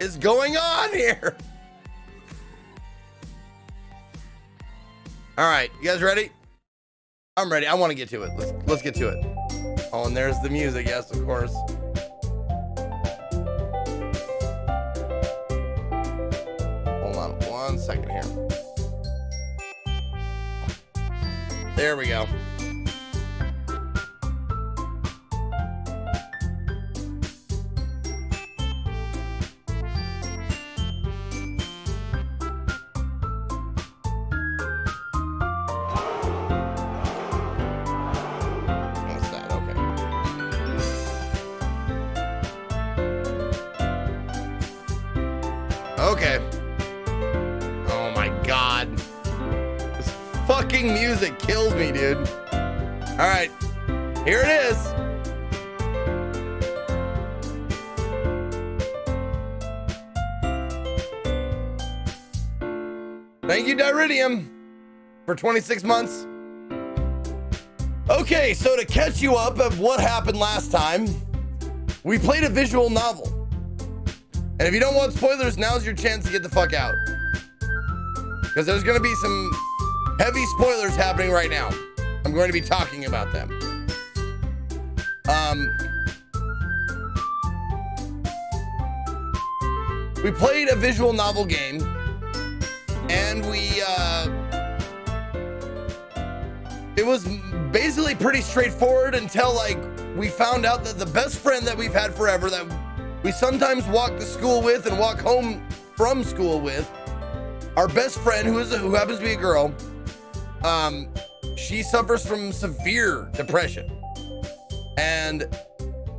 is going on here? All right, you guys ready? I'm ready. I want to get to it. Let's get to it. Oh, and there's the music. Yes, of course. Hold on 1 second here. There we go. Okay. Oh my God. This fucking music kills me, dude. All right. Here it is. Thank you, Diridium, for 26 months. Okay, so to catch you up of what happened last time, we played a visual novel. And if you don't want spoilers, now's your chance to get the fuck out. Because there's going to be some heavy spoilers happening right now. I'm going to be talking about them. We played a visual novel game. And it was basically pretty straightforward until, like, we found out that the best friend that we've had forever, that we sometimes walk to school with and walk home from school with, our best friend, who happens to be a girl, she suffers from severe depression. And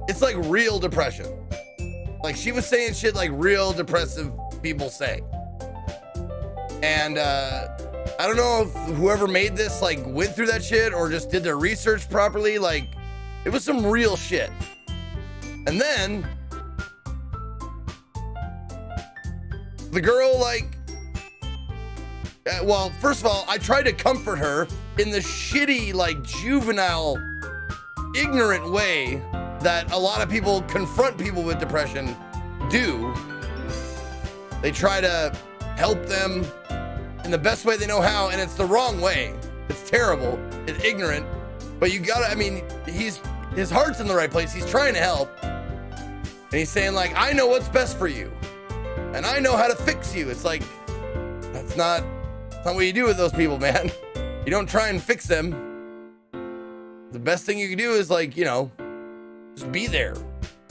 it's like real depression. Like, she was saying shit like real depressive people say. And I don't know if whoever made this like went through that shit or just did their research properly. Like, it was some real shit. And then the girl, like, well, first of all, I tried to comfort her in the shitty, like, juvenile, ignorant way that a lot of people confront people with depression do. They try to help them in the best way they know how, and it's the wrong way. It's terrible. It's ignorant. But you gotta, I mean, his heart's in the right place. He's trying to help. And he's saying, like, I know what's best for you. And I know how to fix you. It's like, that's not what you do with those people, man. You don't try and fix them. The best thing you can do is, like, you know, just be there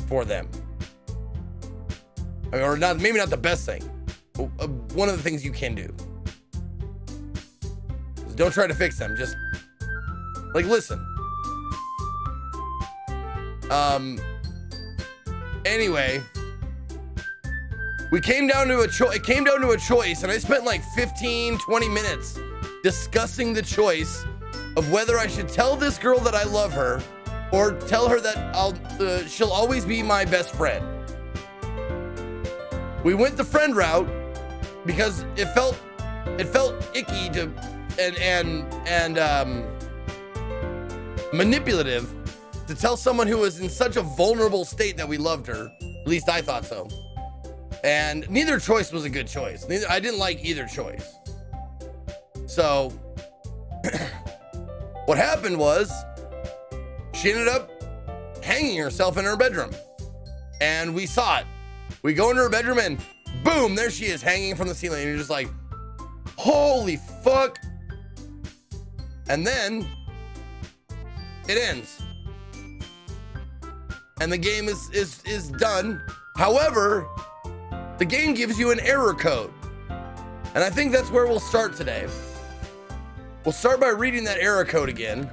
for them. I mean, or not, maybe not the best thing, but one of the things you can do. Just don't try to fix them. Just, like, listen. Anyway, it came down to a choice, and I spent like 15, 20 minutes discussing the choice of whether I should tell this girl that I love her or tell her that she'll always be my best friend. We went the friend route because it felt icky to and manipulative to tell someone who was in such a vulnerable state that we loved her. At least I thought so. And neither choice was a good choice. I didn't like either choice. So what happened was she ended up hanging herself in her bedroom. And we saw it. We go into her bedroom and boom, there she is hanging from the ceiling. And you're just like, holy fuck. And then it ends. And the game is done. However, the game gives you an error code. And I think that's where we'll start today. We'll start by reading that error code again.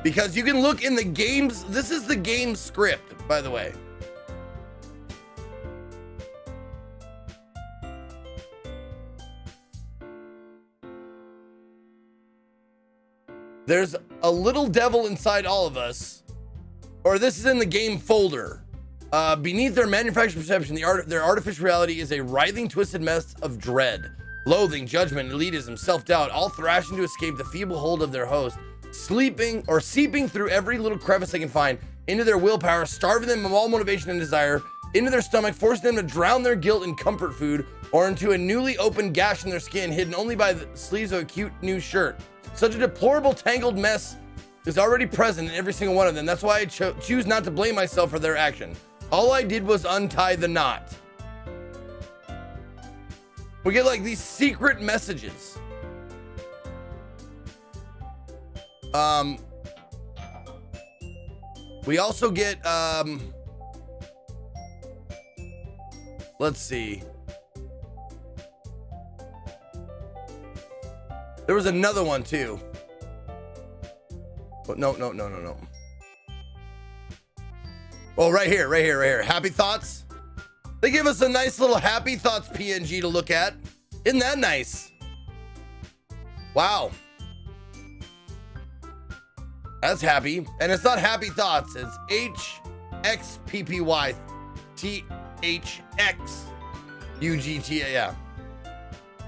Because you can look in the game's, this is the game script, by the way. There's a little devil inside all of us, or this is in the game folder. Beneath their manufactured perception, their artificial reality is a writhing, twisted mess of dread, loathing, judgment, elitism, self-doubt, all thrashing to escape the feeble hold of their host. seeping through every little crevice they can find into their willpower, starving them of all motivation and desire, into their stomach, forcing them to drown their guilt in comfort food, or into a newly opened gash in their skin, hidden only by the sleeves of a cute new shirt. Such a deplorable, tangled mess is already present in every single one of them. That's why I choose not to blame myself for their action. All I did was untie the knot. We get like these secret messages. We also get, let's see. There was another one too. But no. Oh, right here. Happy thoughts. They give us a nice little happy thoughts PNG to look at. Isn't that nice? Wow. That's happy. And it's not happy thoughts. It's HXPPYTHXUGTA. Yeah.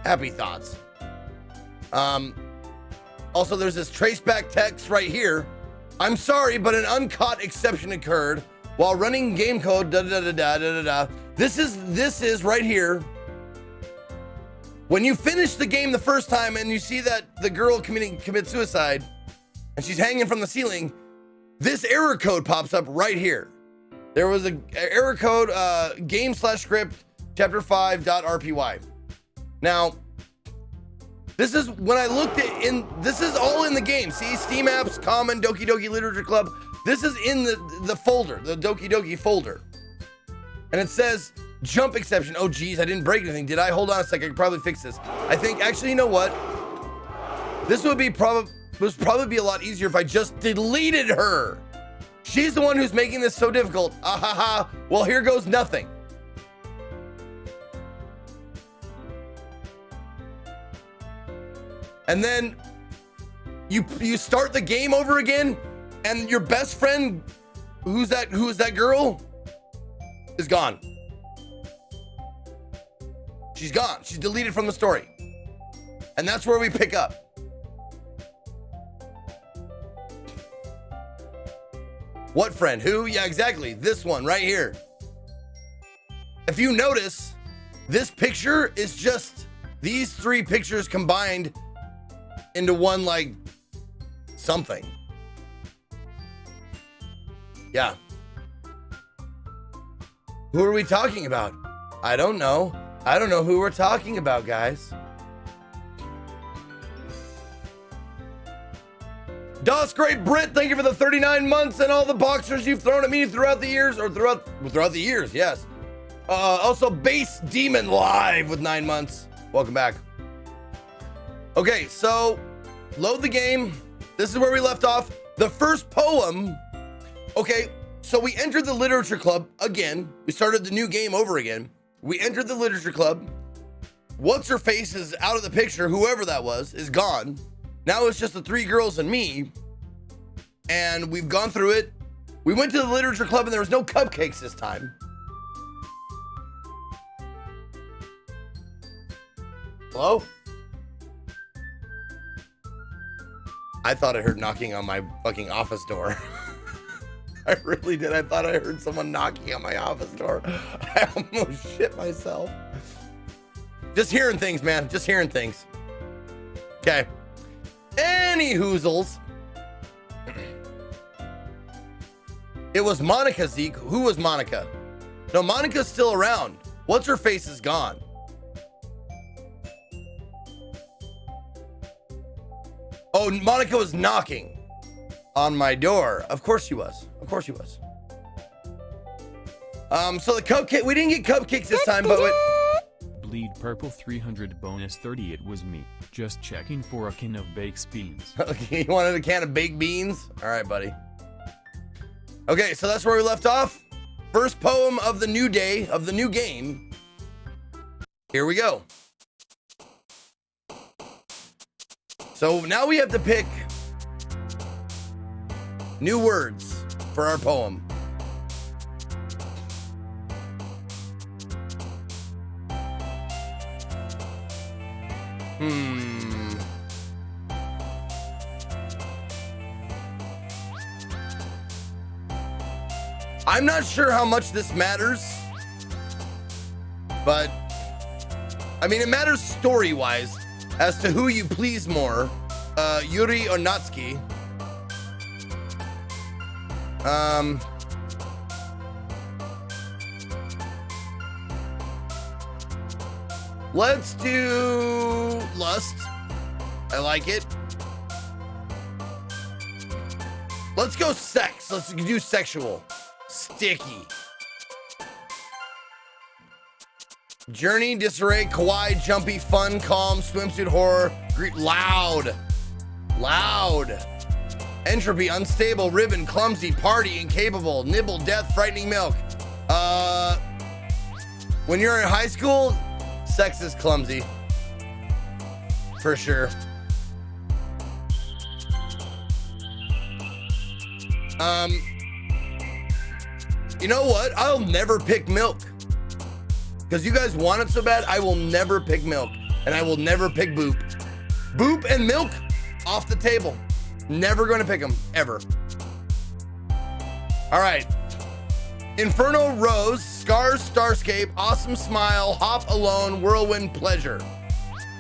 Happy thoughts. Also, there's this traceback text right here. I'm sorry, but an uncaught exception occurred while running game code. This is right here. When you finish the game the first time and you see that the girl commit suicide and she's hanging from the ceiling, this error code pops up right here. There was a error code, game/script chapter 5.rpy. Now, this is when I looked at this is all in the game. See, Steam apps, common, Doki Doki Literature Club. This is in the folder, the Doki Doki folder. And it says jump exception. Oh geez, I didn't break anything, did I? Hold on a second, I could probably fix this. I think, actually, you know what? This would probably be a lot easier if I just deleted her. She's the one who's making this so difficult. Ahaha, well, here goes nothing. And then you start the game over again, and your best friend, who is that girl, is gone. She's gone. She's deleted from the story. And that's where we pick up. What friend? Who? Yeah, exactly. This one right here. If you notice, this picture is just these three pictures combined into one, like, something. Yeah. Who are we talking about? I don't know. I don't know who we're talking about, guys. Doss Great Brit, thank you for the 39 months and all the boxers you've thrown at me throughout the years, or throughout the years, yes. Also, Base Demon Live with 9 months. Welcome back. Okay, so load the game. This is where we left off. The first poem. Okay, so we entered the literature club again. We started the new game over again. We entered the literature club. What's her face is out of the picture. Whoever that was is gone. Now it's just the three girls and me. And we've gone through it. We went to the literature club and there was no cupcakes this time. Hello? I thought I heard knocking on my fucking office door. I really did. I thought I heard someone knocking on my office door. I almost shit myself. Just hearing things, man. Just hearing things. Okay. Any hoozles. It was Monica, Zeke. Who was Monica? No, Monica's still around. What's her face is gone. Oh, Monica was knocking on my door. Of course she was. Of course she was. So the cupcake, we didn't get cupcakes this time, but Bleed Purple 300 bonus 30. It was me. Just checking for a can of baked beans. Okay, you wanted a can of baked beans? All right, buddy. Okay, so that's where we left off. First poem of the new day, of the new game. Here we go. So now we have to pick new words for our poem. I'm not sure how much this matters, but I mean, it matters story-wise as to who you please more, Yuri or Natsuki. Let's do lust. I like it. Let's go sex. Let's do sexual. Sticky. Journey, disarray, kawaii, jumpy, fun, calm, swimsuit, horror, loud. Loud. Entropy, unstable, ribbon, clumsy, party, incapable, nibble, death, frightening milk. When you're in high school, sex is clumsy. For sure. You know what? I'll never pick milk. Because you guys want it so bad, I will never pick milk. And I will never pick boop. Boop and milk off the table. Never going to pick them, ever. All right. Inferno Rose, Scars Starscape, Awesome Smile, Hop Alone, Whirlwind Pleasure.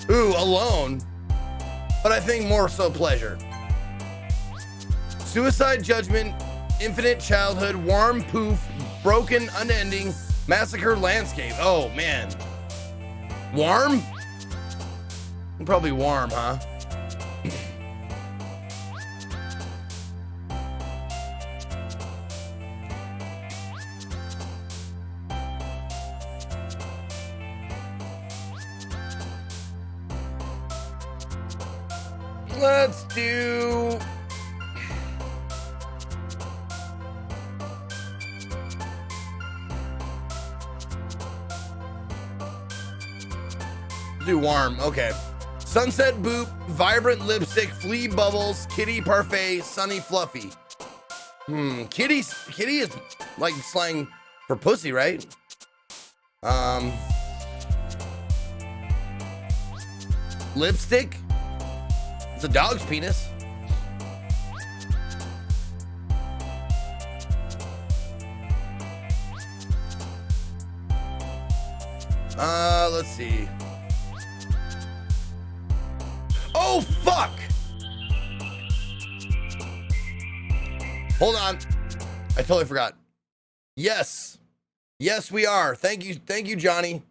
Ooh, alone. But I think more so pleasure. Suicide Judgment, Infinite Childhood, Warm Poof, Broken Unending, Massacre Landscape. Oh, man. Warm? Probably warm, huh? Let's do... do warm. Okay. Sunset Boop, Vibrant Lipstick, Flea Bubbles, Kitty Parfait, Sunny Fluffy. Kitty is like slang for pussy, right? Lipstick? It's a dog's penis. Let's see. Oh, fuck! Hold on. I totally forgot. Yes. Yes, we are. Thank you, Johnny,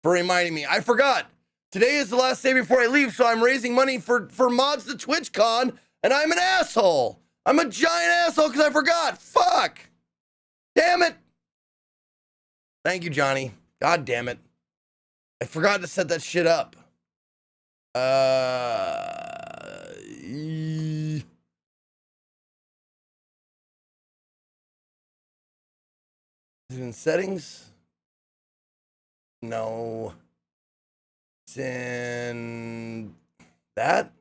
for reminding me. I forgot. Today is the last day before I leave, so I'm raising money for mods to TwitchCon, and I'm an asshole. I'm a giant asshole because I forgot. Fuck. Damn it. Thank you, Johnny. God damn it. I forgot to set that shit up. Is it in settings? No. It's in that.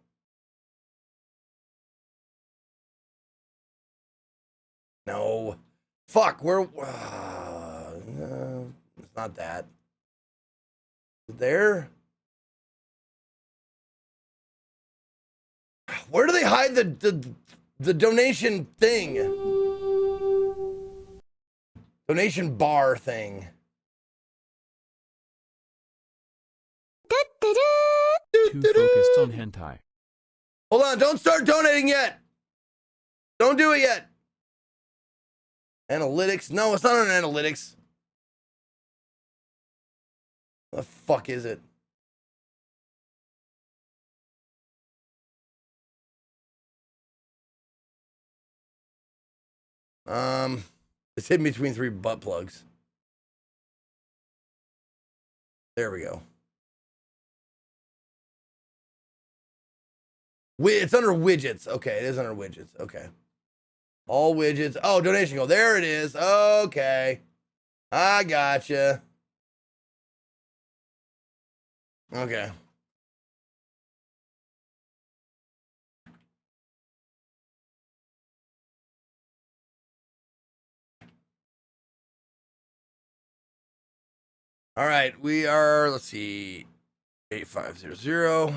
No. Fuck, where? No, it's not that. There. Where do they hide the donation thing? Donation bar thing. Too focused on hentai. Hold on, don't start donating yet. Don't do it yet. Analytics. No, it's not on analytics. The fuck is it? It's hidden between 3 butt plugs. There we go. It's under widgets. Okay, it is under widgets. Okay. All widgets. Oh, donation goal. There it is. Okay. I gotcha. Okay. All right, we are, let's see, 8500.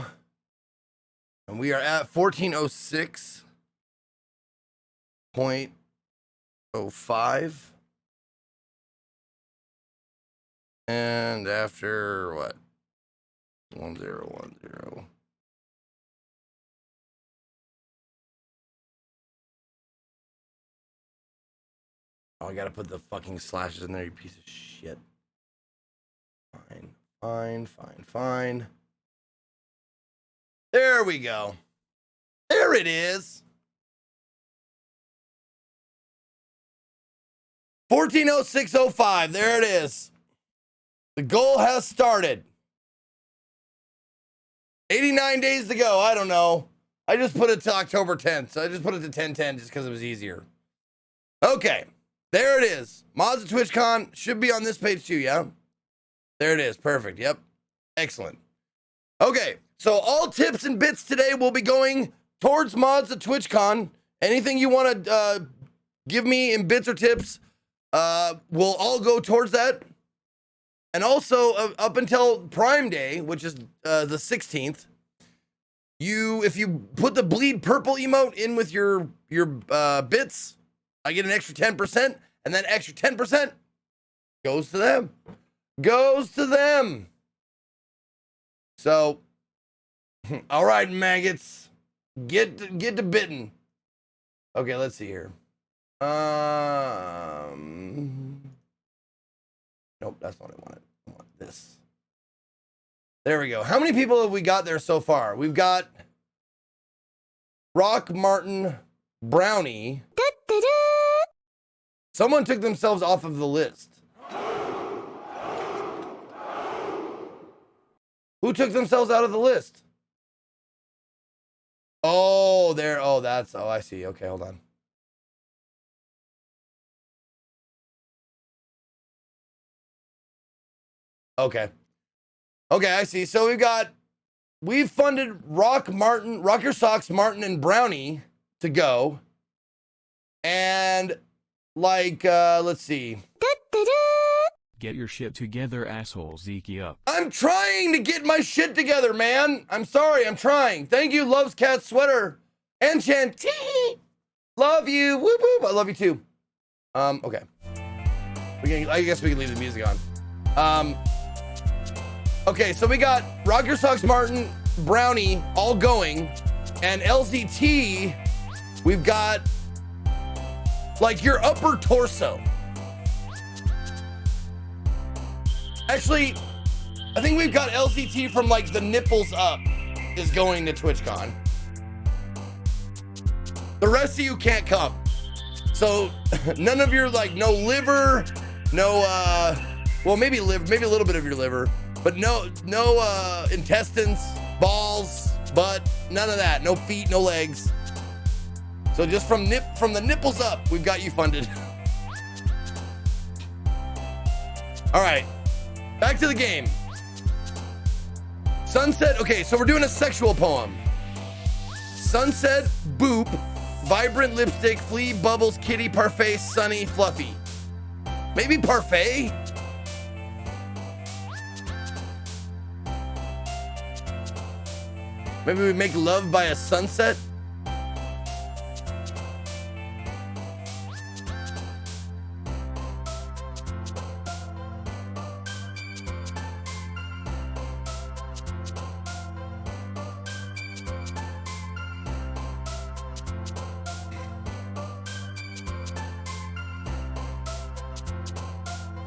And we are at 1406.05. And after what? 1010. Oh, I gotta put the fucking slashes in there, you piece of shit. Fine. There we go. There it is. 140605. There it is. The goal has started. 89 days to go. I don't know. I just put it to October 10th. So I just put it to 10/10 just because it was easier. Okay. There it is. Mods of TwitchCon should be on this page too, yeah? There it is. Perfect. Yep. Excellent. Okay. So all tips and bits today will be going towards mods of TwitchCon. Anything you want to give me in bits or tips will all go towards that. And also up until Prime Day, which is the 16th, if you put the bleed purple emote in with your bits, I get an extra 10%, and that extra 10% goes to them. So, all right, maggots, get to bitten. Okay, let's see here. Nope, that's not what I wanted. I want this. There we go. How many people have we got there so far? We've got Rock Martin Brownie. Someone took themselves off of the list. Who took themselves out of the list? Oh, there. Oh, that's. Oh, I see. Okay, hold on. Okay, I see. So we've funded Rock Your Socks, Martin, and Brownie to go. And let's see. Get your shit together, asshole. Zeke up. I'm trying to get my shit together, man. I'm sorry. I'm trying. Thank you, Loves Cat Sweater. And Chanty. Love you. Whoop whoop. I love you too. Okay. I guess we can leave the music on. Okay, so we got Rock Your Socks, Martin, Brownie, all going. And LZT, we've got your upper torso. Actually, I think we've got LZT from the nipples up is going to TwitchCon. The rest of you can't come. So none of your no liver, no well maybe liver, maybe a little bit of your liver, but no intestines, balls, butt, none of that. No feet, no legs. So just from the nipples up, we've got you funded. All right. Back to the game. Sunset. Okay, so we're doing a sexual poem. Sunset, boop, vibrant lipstick, flea, bubbles, kitty, parfait, sunny, fluffy. Maybe parfait? Maybe we make love by a sunset?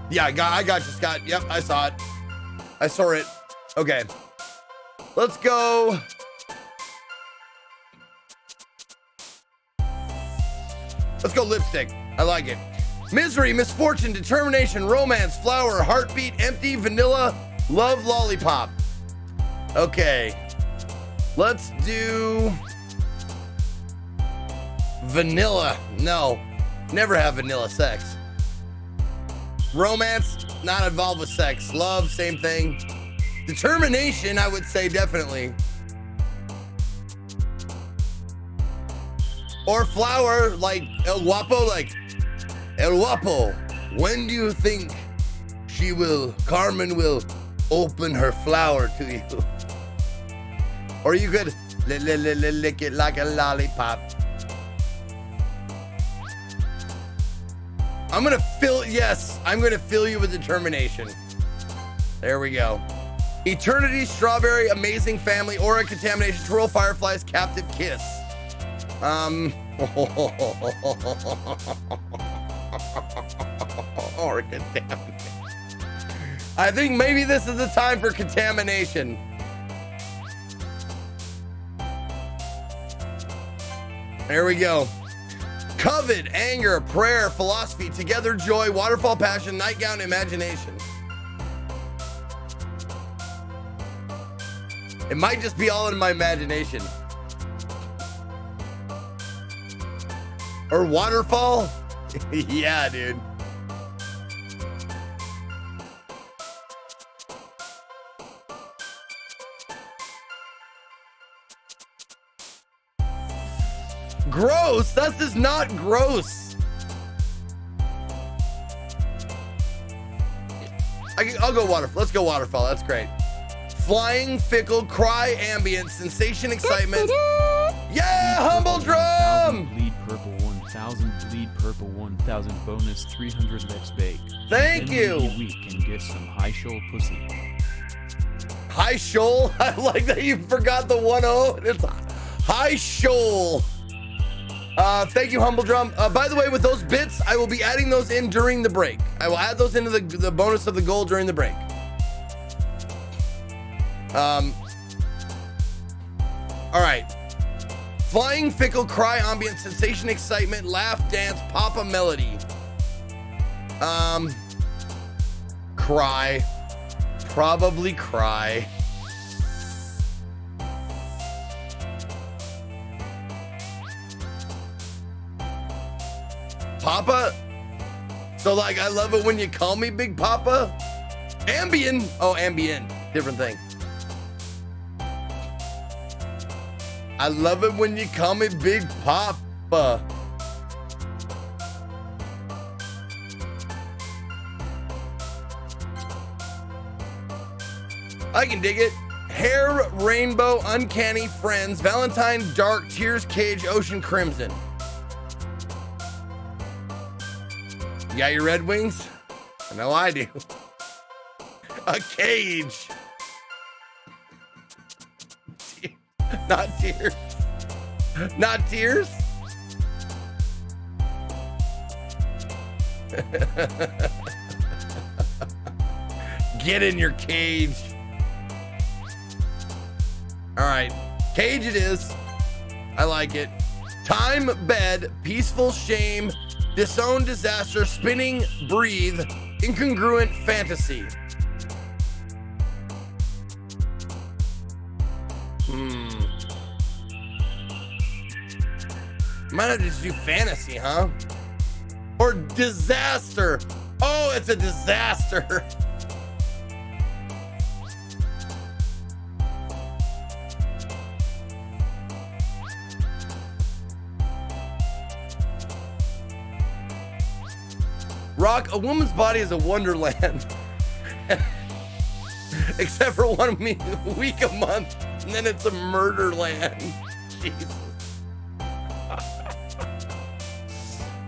Yeah, I got you, Scott. Yep, I saw it. I saw it. Okay. Let's go. Let's go lipstick. I like it. Misery, misfortune, determination, romance, flower, heartbeat, empty, vanilla, love, lollipop. Okay. Let's do vanilla. No, never have vanilla sex. Romance, not involved with sex. Love, same thing. Determination, I would say definitely. Or flower, like El Guapo, El Guapo. When do you think Carmen will open her flower to you? Or you could lick it like a lollipop. I'm gonna fill you with determination. There we go. Eternity, Strawberry, Amazing Family, Aura, Contamination, Twirl, Fireflies, Captive Kiss. Aura, Contamination. I think maybe this is the time for Contamination. There we go. Covet, Anger, Prayer, Philosophy, Together, Joy, Waterfall, Passion, Nightgown, Imagination. It might just be all in my imagination. Or Waterfall? Yeah, dude. Gross! This is not gross. I'll go Waterfall. Let's go Waterfall. That's great. Flying, Fickle, Cry, Ambient, Sensation, Excitement. Yeah, Humble Drum! Bleed Purple 1000, Bleed Purple 1000, bonus 300 Let's Bake. Thank Then you! maybe we can get some high shoal pussy. High Shoal? I like that you forgot the 1-0. It's High Shoal. Thank you, Humble Drum. By the way, with those bits, I will be adding those in during the break. I will add those into the bonus of the goal during the break. All right. Flying, Fickle, Cry, Ambient, Sensation, Excitement, Laugh, Dance, Papa, Melody. Cry. Probably Cry. Papa? So like, I love it when you call me Big Papa? Ambien. Oh, Ambien. Different thing. I love it when you call me Big Papa. I can dig it. Hair, Rainbow, Uncanny, Friends, Valentine, Dark, Tears, Cage, Ocean, Crimson. You got your Red Wings? I know I do. A cage. Not tears. Not tears. Get in your cage. All right, cage it is. I like it. Time, Bed, Peaceful, Shame, Disown, Disaster, Spinning, Breathe, Incongruent, Fantasy. Might have to just do Fantasy, huh? Or Disaster. Oh, it's a disaster. Rock, a woman's body is a wonderland. Except for 1 week a month, and then it's a murder land. Jesus.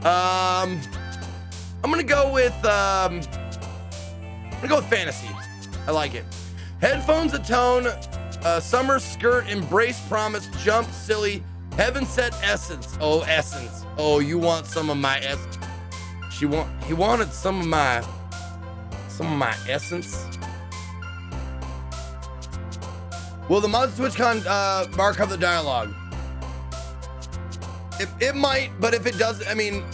I'm gonna go with Fantasy. I like it. Headphones, Atone, Summer, Skirt, Embrace, Promise, Jump, Silly, Heaven Set, Essence. Oh, Essence. Oh, you want some of my essence? He wanted some of my essence. Will the mods TwitchCon mark up the dialogue? It might, but if it does, I mean,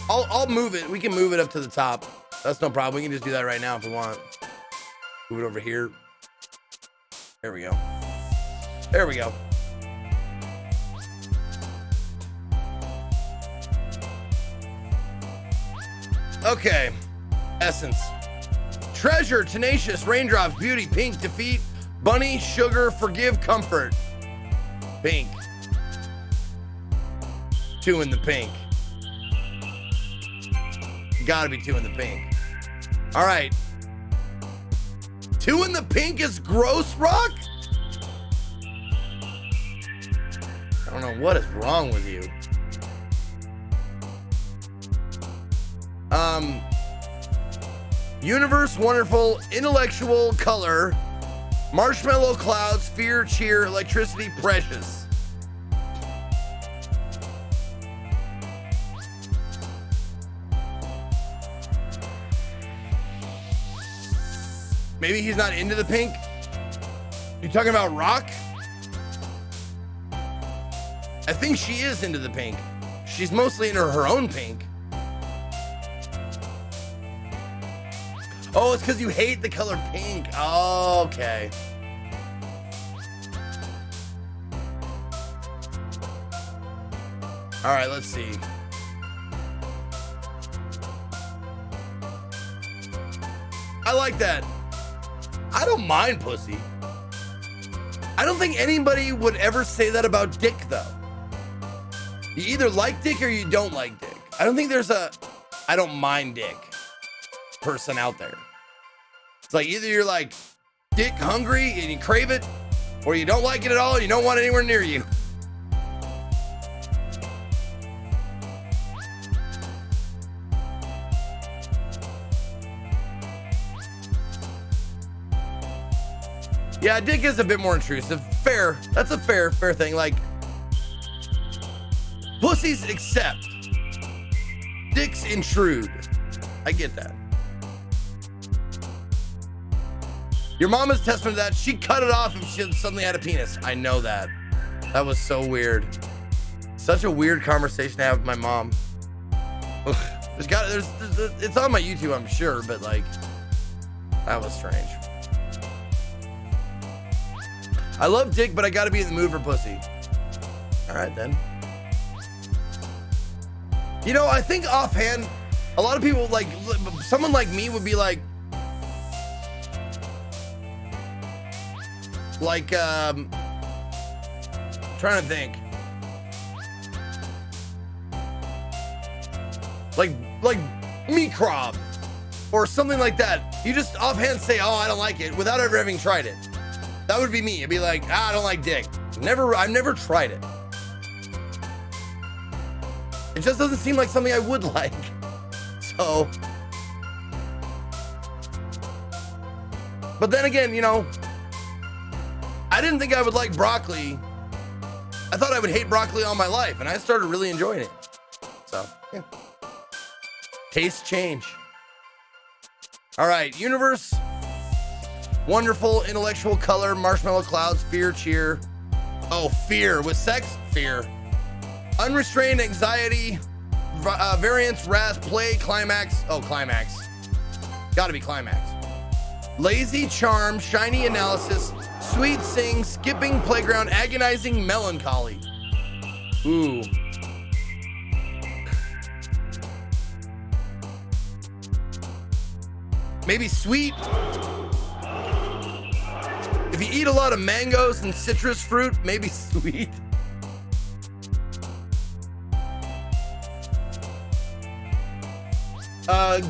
I'll move it. We can move it up to the top. That's no problem. We can just do that right now if we want. Move it over here. There we go. There we go. Okay. Essence. Treasure, Tenacious, Raindrops, Beauty, Pink, Defeat, Bunny, Sugar, Forgive, Comfort. Pink. 2 in the pink. Gotta be 2 in the pink. All right. 2 in the pink is gross, Rock? I don't know what is wrong with you. Universe, wonderful, intellectual, color, marshmallow clouds, fear, cheer, electricity, precious. Maybe he's not into the pink. You talking about Rock? I think she is into the pink. She's mostly into her own pink. Oh, it's because you hate the color pink. Oh, okay. All right, let's see. I like that. I don't mind pussy. I don't think anybody would ever say that about dick, though. You either like dick or you don't like dick. I don't think there's a I don't mind dick person out there. It's like either you're like dick hungry and you crave it, or you don't like it at all and you don't want it anywhere near you. Yeah, dick is a bit more intrusive. Fair. That's a fair thing. Like, pussies accept. Dicks intrude. I get that. Your mom is testament to that. She cut it off if she suddenly had a penis. I know that. That was so weird. Such a weird conversation to have with my mom. Ugh. It's on my YouTube, I'm sure, but like, that was strange. I love dick, but I gotta be in the mood for pussy. All right, then. You know, I think offhand, a lot of people, like, someone like me would be like, trying to think. Like meat crab or something like that. You just offhand say, oh, I don't like it without ever having tried it. That would be me. I'd be like, I don't like dick. I've never tried it. It just doesn't seem like something I would like. So, but then again, you know, I didn't think I would like broccoli. I thought I would hate broccoli all my life, and I started really enjoying it. So, yeah. Taste change. All right, universe. Wonderful, intellectual, color, marshmallow clouds, fear, cheer. Oh, fear. With sex? Fear. Unrestrained anxiety, variance, wrath, play, climax. Oh, climax. Gotta be climax. Lazy, charm, shiny analysis, sweet sing, skipping, playground, agonizing, melancholy. Ooh. Maybe sweet. If you eat a lot of mangoes and citrus fruit, maybe sweet.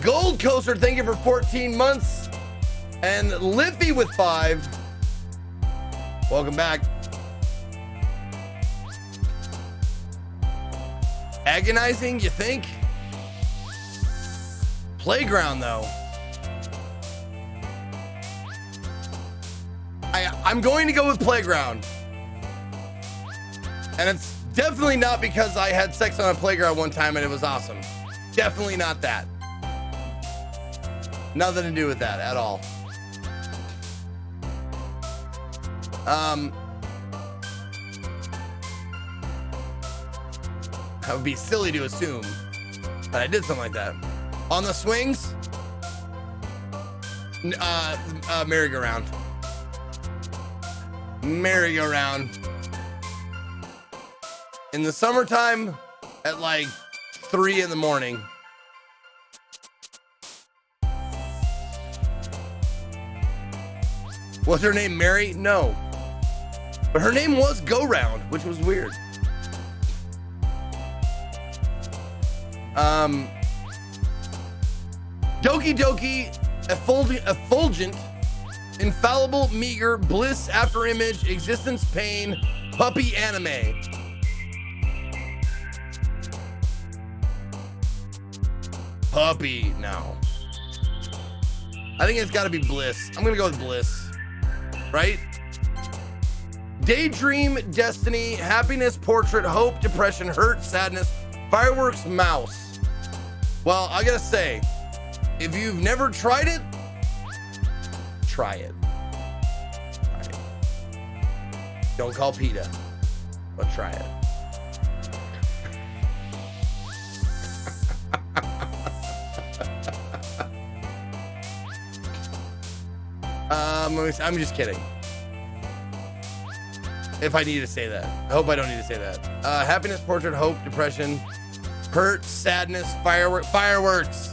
Gold Coaster, thank you for 14 months. And Liffy with 5. Welcome back. Agonizing, you think? Playground, though. I'm going to go with playground. And it's definitely not because I had sex on a playground one time and it was awesome. Definitely not that. Nothing to do with that at all. That would be silly to assume that I did something like that. On the swings? Merry-go-round. Merry-go-round. In the summertime at like 3 in the morning. Was her name Mary? No. But her name was Go Round, which was weird. Doki Doki, effulgent, infallible, meager, bliss, after image, existence, pain, puppy anime. Puppy, no. I think it's got to be bliss. I'm gonna go with bliss, right? Daydream, destiny, happiness, portrait, hope, depression, hurt, sadness, fireworks, mouse. Well, I gotta say, if you've never tried it, try it. Try it. Don't call PETA, but try it. I'm just kidding. If I need to say that. I hope I don't need to say that. Happiness, portrait, hope, depression, hurt, sadness, fireworks.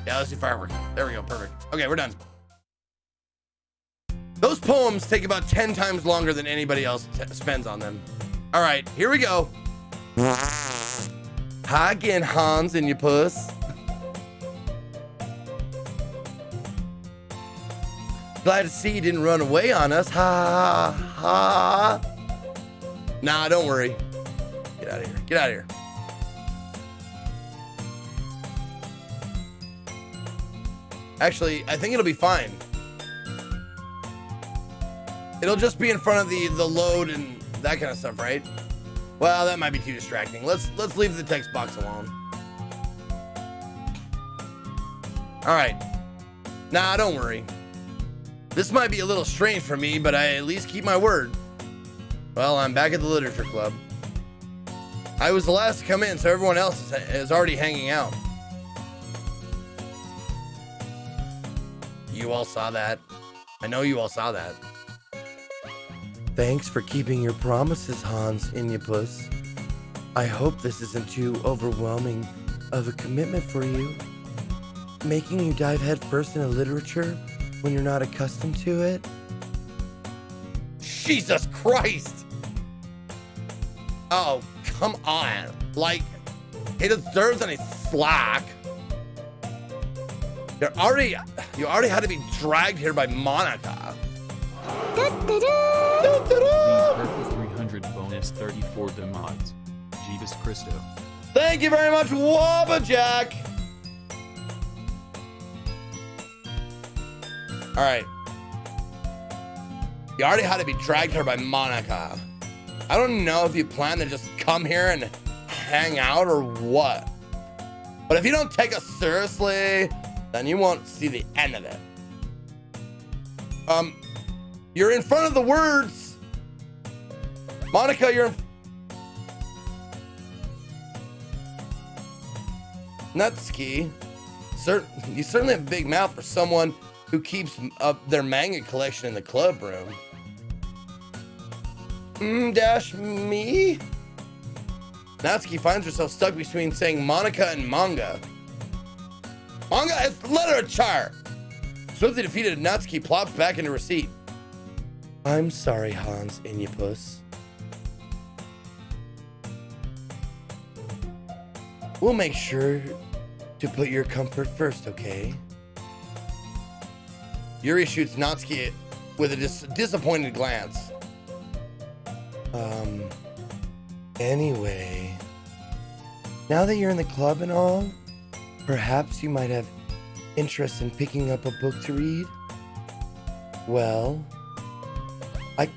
Yeah, let's do fireworks. There we go, perfect. Okay, we're done. Those poems take about 10 times longer than anybody else spends on them. All right, here we go. Hi again, Hans and your puss. Glad to see you didn't run away on us. Ha ha. Nah, don't worry. Get out of here. Get out of here. Actually, I think it'll be fine. It'll just be in front of the load and that kind of stuff, right? Well, that might be too distracting. Let's leave the text box alone. All right. Nah, don't worry. This might be a little strange for me, but I at least keep my word. Well, I'm back at the literature club. I was the last to come in, so everyone else is already hanging out. You all saw that. I know you all saw that. Thanks for keeping your promises, Hans Inyapus. I hope this isn't too overwhelming of a commitment for you. Making you dive headfirst into literature when you're not accustomed to it? Jesus Christ! Oh, come on. Like, he deserves any slack. You already had to be dragged here by Monica. Lead purple 300 bonus 30 for the mods. Jeebus Christo. Thank you very much, Wabba Jack. All right. You already had to be dragged here by Monica. I don't know if you plan to just come here and hang out or what. But if you don't take us seriously, then you won't see the end of it. You're in front of the words. Monica, you're in... Natsuki, you certainly have a big mouth for someone who keeps up their manga collection in the club room. Dash me? Natsuki finds herself stuck between saying Monica and manga. Manga is literature! Swiftly defeated, Natsuki plops back into her seat. I'm sorry, Hans Inyapus. We'll make sure to put your comfort first, okay? Yuri shoots Natsuki with a disappointed glance. Anyway, now that you're in the club and all, perhaps you might have interest in picking up a book to read? Well, I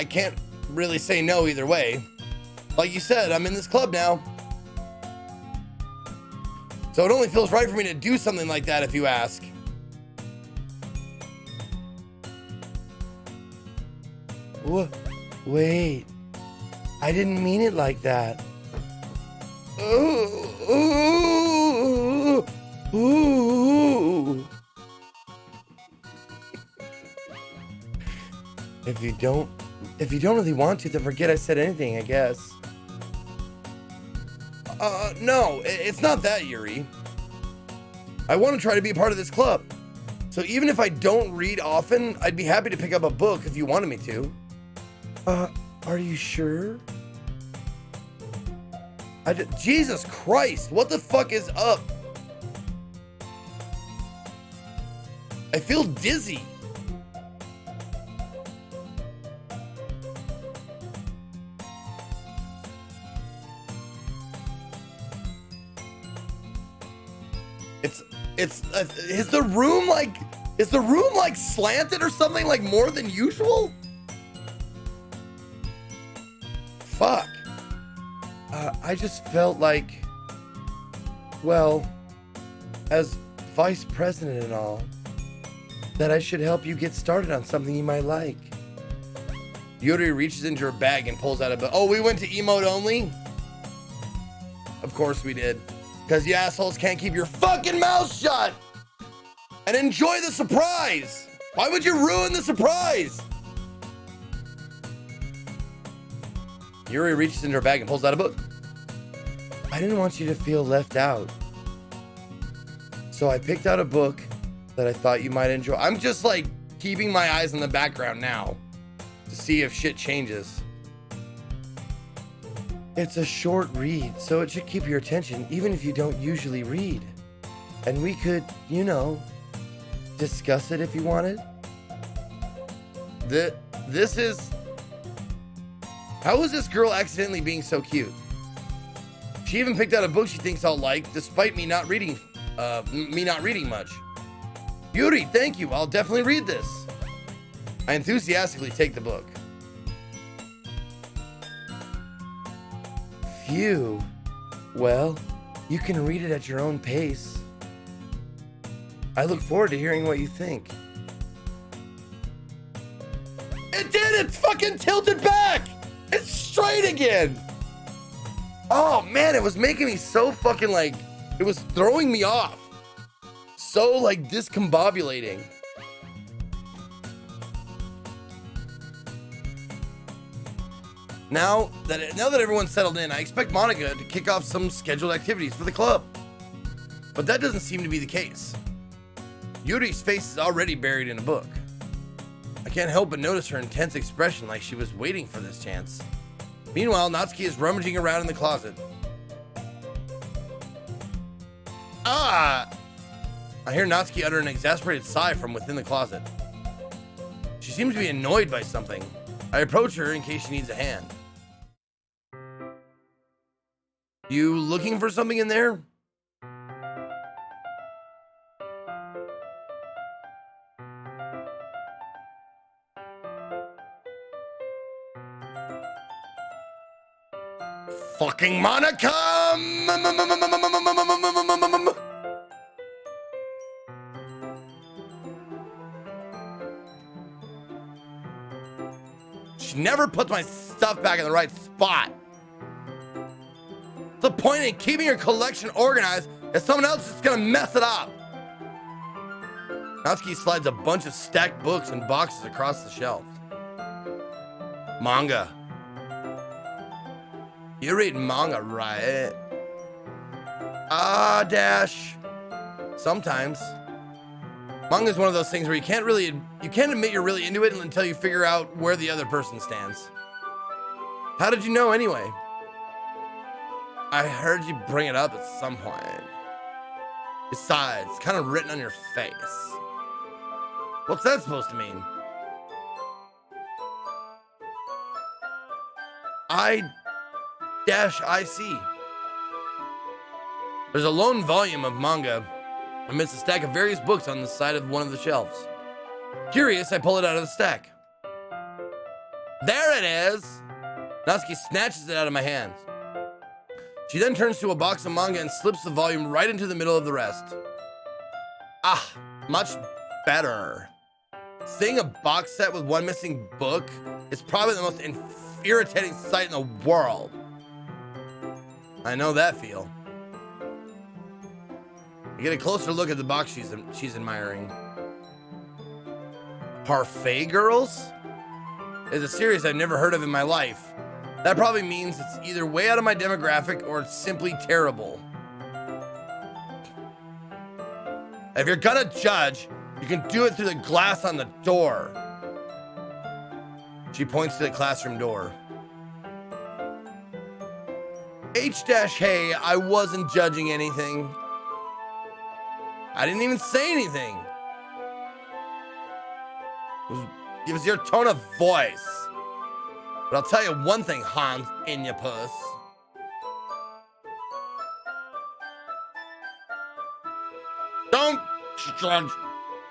can't really say no either way. Like you said, I'm in this club now. So it only feels right for me to do something like that if you ask. Wait, I didn't mean it like that. Ooh. If you don't really want to, then forget I said anything, I guess. No, it's not that, Yuri. I want to try to be a part of this club. So even if I don't read often, I'd be happy to pick up a book if you wanted me to. Are you sure? Jesus Christ, what the fuck is up? I feel dizzy. Is the room like slanted or something, like more than usual? Fuck. I just felt like, well, as vice president and all, that I should help you get started on something you might like. Yuri reaches into her bag and pulls out a book. Oh, we went to emote only? Of course we did. Because you assholes can't keep your fucking mouth shut and enjoy the surprise. Why would you ruin the surprise? Yuri reaches into her bag and pulls out a book. I didn't want you to feel left out, so I picked out a book that I thought you might enjoy. I'm just like keeping my eyes in the background now to see if shit changes. It's a short read, so it should keep your attention even if you don't usually read. And we could, you know, discuss it if you wanted. This is... How is this girl accidentally being so cute? She even picked out a book she thinks I'll like, despite me not reading much. Yuri, thank you. I'll definitely read this. I enthusiastically take the book. Phew. Well, you can read it at your own pace. I look forward to hearing what you think. It did! It's fucking tilted back! It's straight again! Oh man, it was making me so fucking like, it was throwing me off. So like discombobulating. Now that everyone's settled in, I expect Monica to kick off some scheduled activities for the club. But that doesn't seem to be the case. Yuri's face is already buried in a book. I can't help but notice her intense expression, like she was waiting for this chance. Meanwhile, Natsuki is rummaging around in the closet. I hear Natsuki utter an exasperated sigh from within the closet. She seems to be annoyed by something. I approach her in case she needs a hand. You looking for something in there? Fucking Monica! She never puts my stuff back in the right spot. The point in keeping your collection organized is someone else is gonna mess it up. Natsuki slides a bunch of stacked books and boxes across the shelves. Manga. You read manga, right? Dash. Sometimes. Manga is one of those things where you can't admit you're really into it until you figure out where the other person stands. How did you know anyway? I heard you bring it up at some point. Besides, it's kind of written on your face. What's that supposed to mean? IC. There's a lone volume of manga amidst a stack of various books on the side of one of the shelves. Curious, I pull it out of the stack. There it is! Natsuki snatches it out of my hands. She then turns to a box of manga and slips the volume right into the middle of the rest. Much better. Seeing a box set with one missing book is probably the most infuriating sight in the world. I know that feel. I get a closer look at the box she's admiring. Parfait Girls? It's a series I've never heard of in my life. That probably means it's either way out of my demographic or it's simply terrible. If you're gonna judge, you can do it through the glass on the door. She points to the classroom door. Hey, I wasn't judging anything. I didn't even say anything. It was your tone of voice. But I'll tell you one thing, Hans in your puss. Don't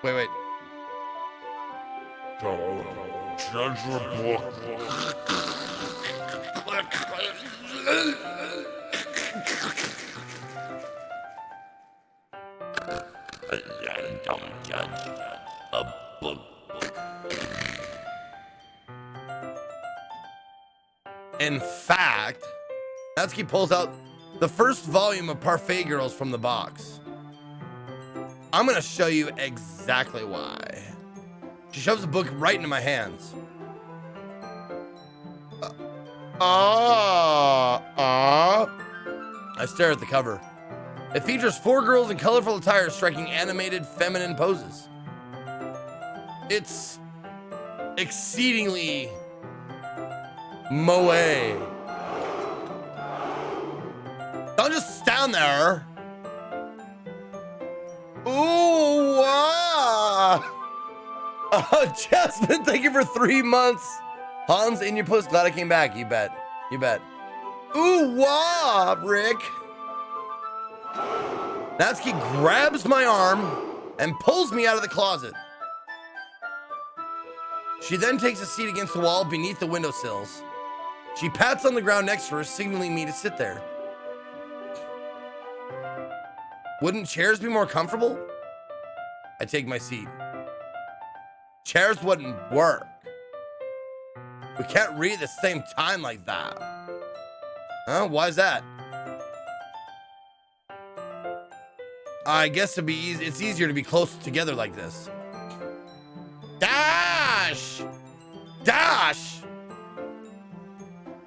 Wait. Judge report. Don't judge a book. In fact, Natsuki pulls out the first volume of Parfait Girls from the box. I'm gonna show you exactly why. She shoves the book right into my hands. I stare at the cover. It features 4 girls in colorful attire striking animated feminine poses. It's exceedingly moe. Don't just stand there. Ooh, Jasmine, thank you for 3 months. Hans in your puss, glad I came back. You bet. Ooh, Rick. Natsuki grabs my arm and pulls me out of the closet. She then takes a seat against the wall beneath the windowsills. She pats on the ground next to her, signaling me to sit there. Wouldn't chairs be more comfortable? I take my seat. Chairs wouldn't work. We can't read at the same time like that. Huh? Why is that? I guess it's easier to be close together like this. Dash!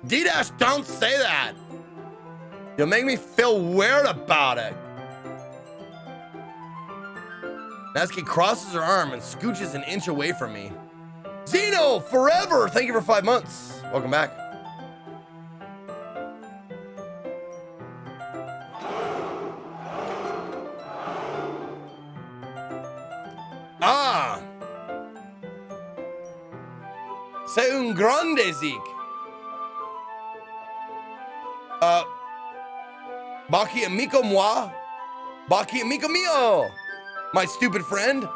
D-Dash, don't say that. You'll make me feel weird about it. Natsuki crosses her arm and scooches an inch away from me. Zeno, forever! Thank you for 5 months. Welcome back. C'est un grande, Zeke. Baki amico moi. Baki amico mio. My stupid friend.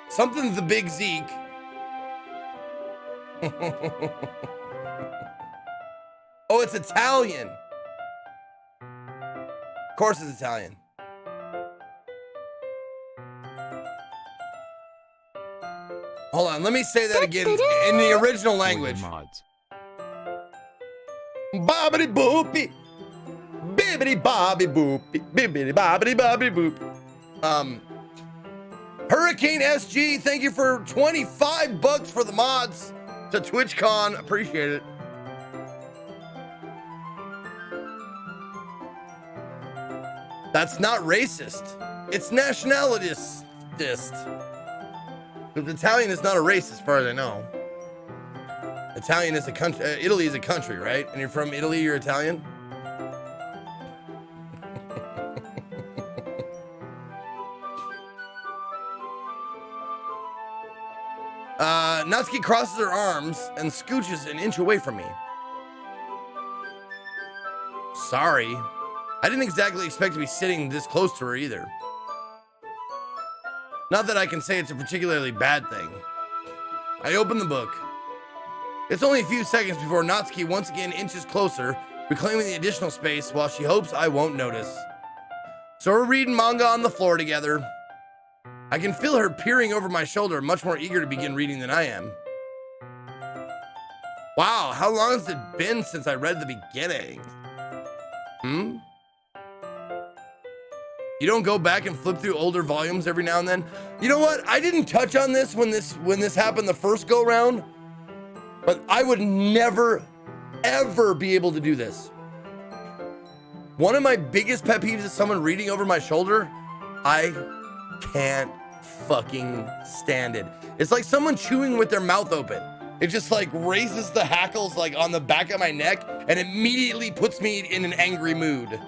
Something's the big Zeke. Oh, it's Italian. Of course it's Italian. Hold on, let me say that again in the original language. Bobbity boopy. Bibbity bobby boopy. Bibbity bobbity bobby boop. Hurricane SG, thank you for 25 bucks for the mods to TwitchCon. Appreciate it. That's not racist. It's nationalitist. But Italian is not a race as far as I know. Italian is a country. Italy is a country, right? And you're from Italy, you're Italian? Natsuki crosses her arms and scooches an inch away from me. Sorry. I didn't exactly expect to be sitting this close to her either. Not that I can say it's a particularly bad thing. I open the book. It's only a few seconds before Natsuki once again inches closer, reclaiming the additional space while she hopes I won't notice. So we're reading manga on the floor together. I can feel her peering over my shoulder, much more eager to begin reading than I am. Wow, how long has it been since I read the beginning? You don't go back and flip through older volumes every now and then? You know what? I didn't touch on this when this happened the first go round, but I would never, ever be able to do this. One of my biggest pet peeves is someone reading over my shoulder. I can't fucking stand it. It's like someone chewing with their mouth open. It just like raises the hackles like on the back of my neck and immediately puts me in an angry mood.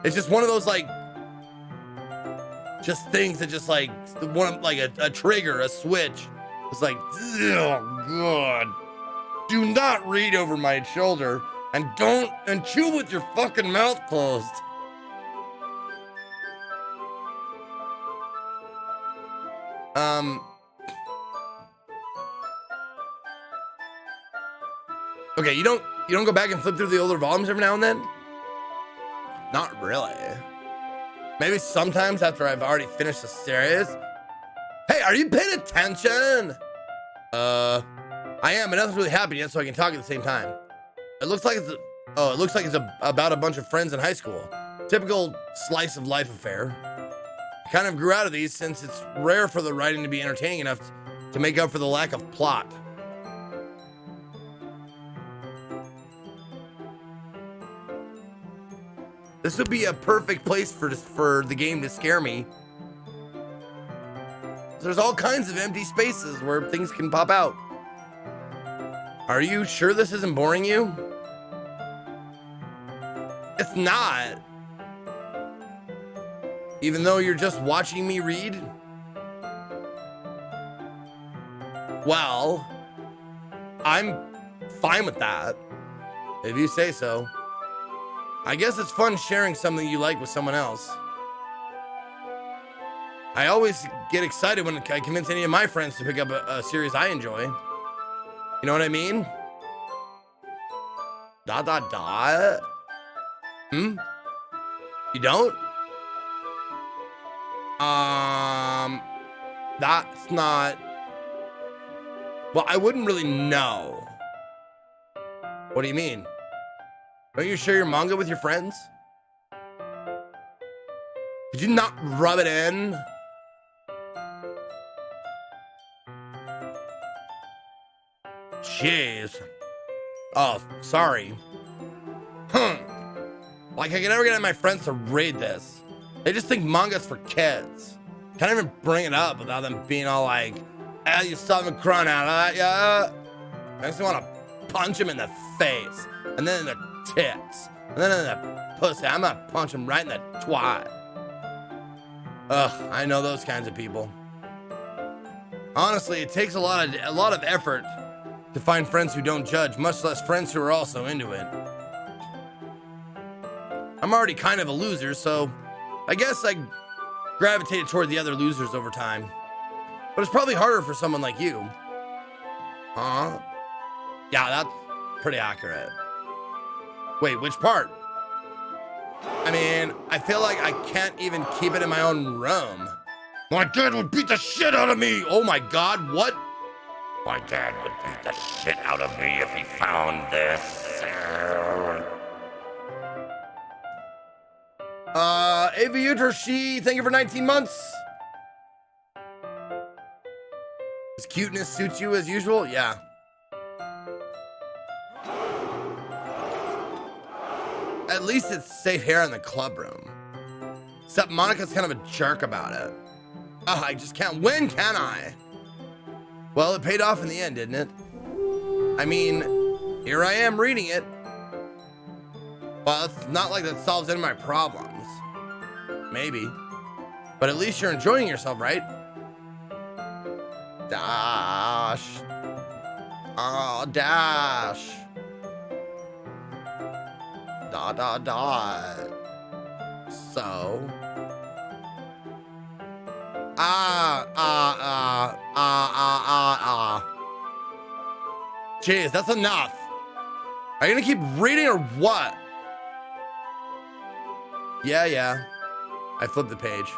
It's just one of those like just things that just like one like a trigger, a switch. It's like, oh God. Do not read over my shoulder and chew with your fucking mouth closed. Okay, you don't go back and flip through the older volumes every now and then? Not really. Maybe sometimes after I've already finished the series. Hey, are you paying attention? I am, but nothing's really happened yet, so I can talk at the same time. It looks like it's about a bunch of friends in high school. Typical slice of life affair. I kind of grew out of these since it's rare for the writing to be entertaining enough to make up for the lack of plot. This would be a perfect place for the game to scare me. There's all kinds of empty spaces where things can pop out. Are you sure this isn't boring you? It's not. Even though you're just watching me read? Well, I'm fine with that, if you say so. I guess it's fun sharing something you like with someone else. I always get excited when I convince any of my friends to pick up a series I enjoy. You know what I mean? ... You don't? That's not... Well, I wouldn't really know. What do you mean? Don't you share your manga with your friends? Could you not rub it in? Jeez. Oh, sorry. Like, I can never get my friends to read this. They just think manga's for kids. Can't even bring it up without them being all like, "Ah, you saw them crying out, yeah." I just want to punch him in the face, and then in the tits, and then in the pussy. I'm gonna punch him right in the twat. Ugh, I know those kinds of people. Honestly, it takes a lot of effort to find friends who don't judge, much less friends who are also into it. I'm already kind of a loser, so I guess I gravitated toward the other losers over time. But it's probably harder for someone like you. Huh? Yeah, that's pretty accurate. Wait, which part? I mean, I feel like I can't even keep it in my own room. My dad would beat the shit out of me. Oh my God, what? My dad would beat the shit out of me if he found this. Aviator thank you for 19 months. His cuteness suits you as usual? Yeah. At least it's safe here in the club room. Except Monica's kind of a jerk about it. Oh, I just can't win, can I? Well, it paid off in the end, didn't it? I mean, here I am reading it. Well, it's not like that solves any of my problems. Maybe. But at least you're enjoying yourself, right? Dash. Oh, dash. Dot. So. Jeez, that's enough. Are you gonna keep reading or what? Yeah. I flipped the page.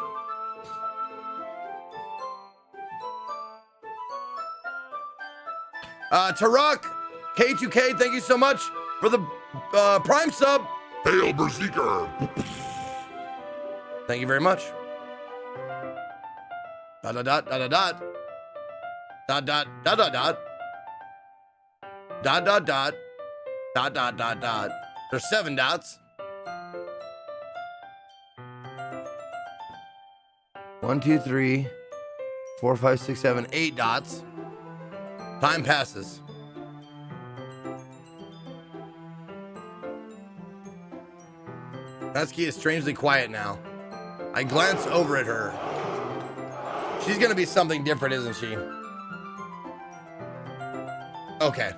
Tarak, K2K, thank you so much for the Prime sub. Hail Berserker! Thank you very much. Dot. There's 7 dots. 1, 2, 3, 4, 5, 6, 7, 8 dots. Time passes. Natsuki is strangely quiet now. I glance over at her. She's gonna be something different, isn't she? Okay.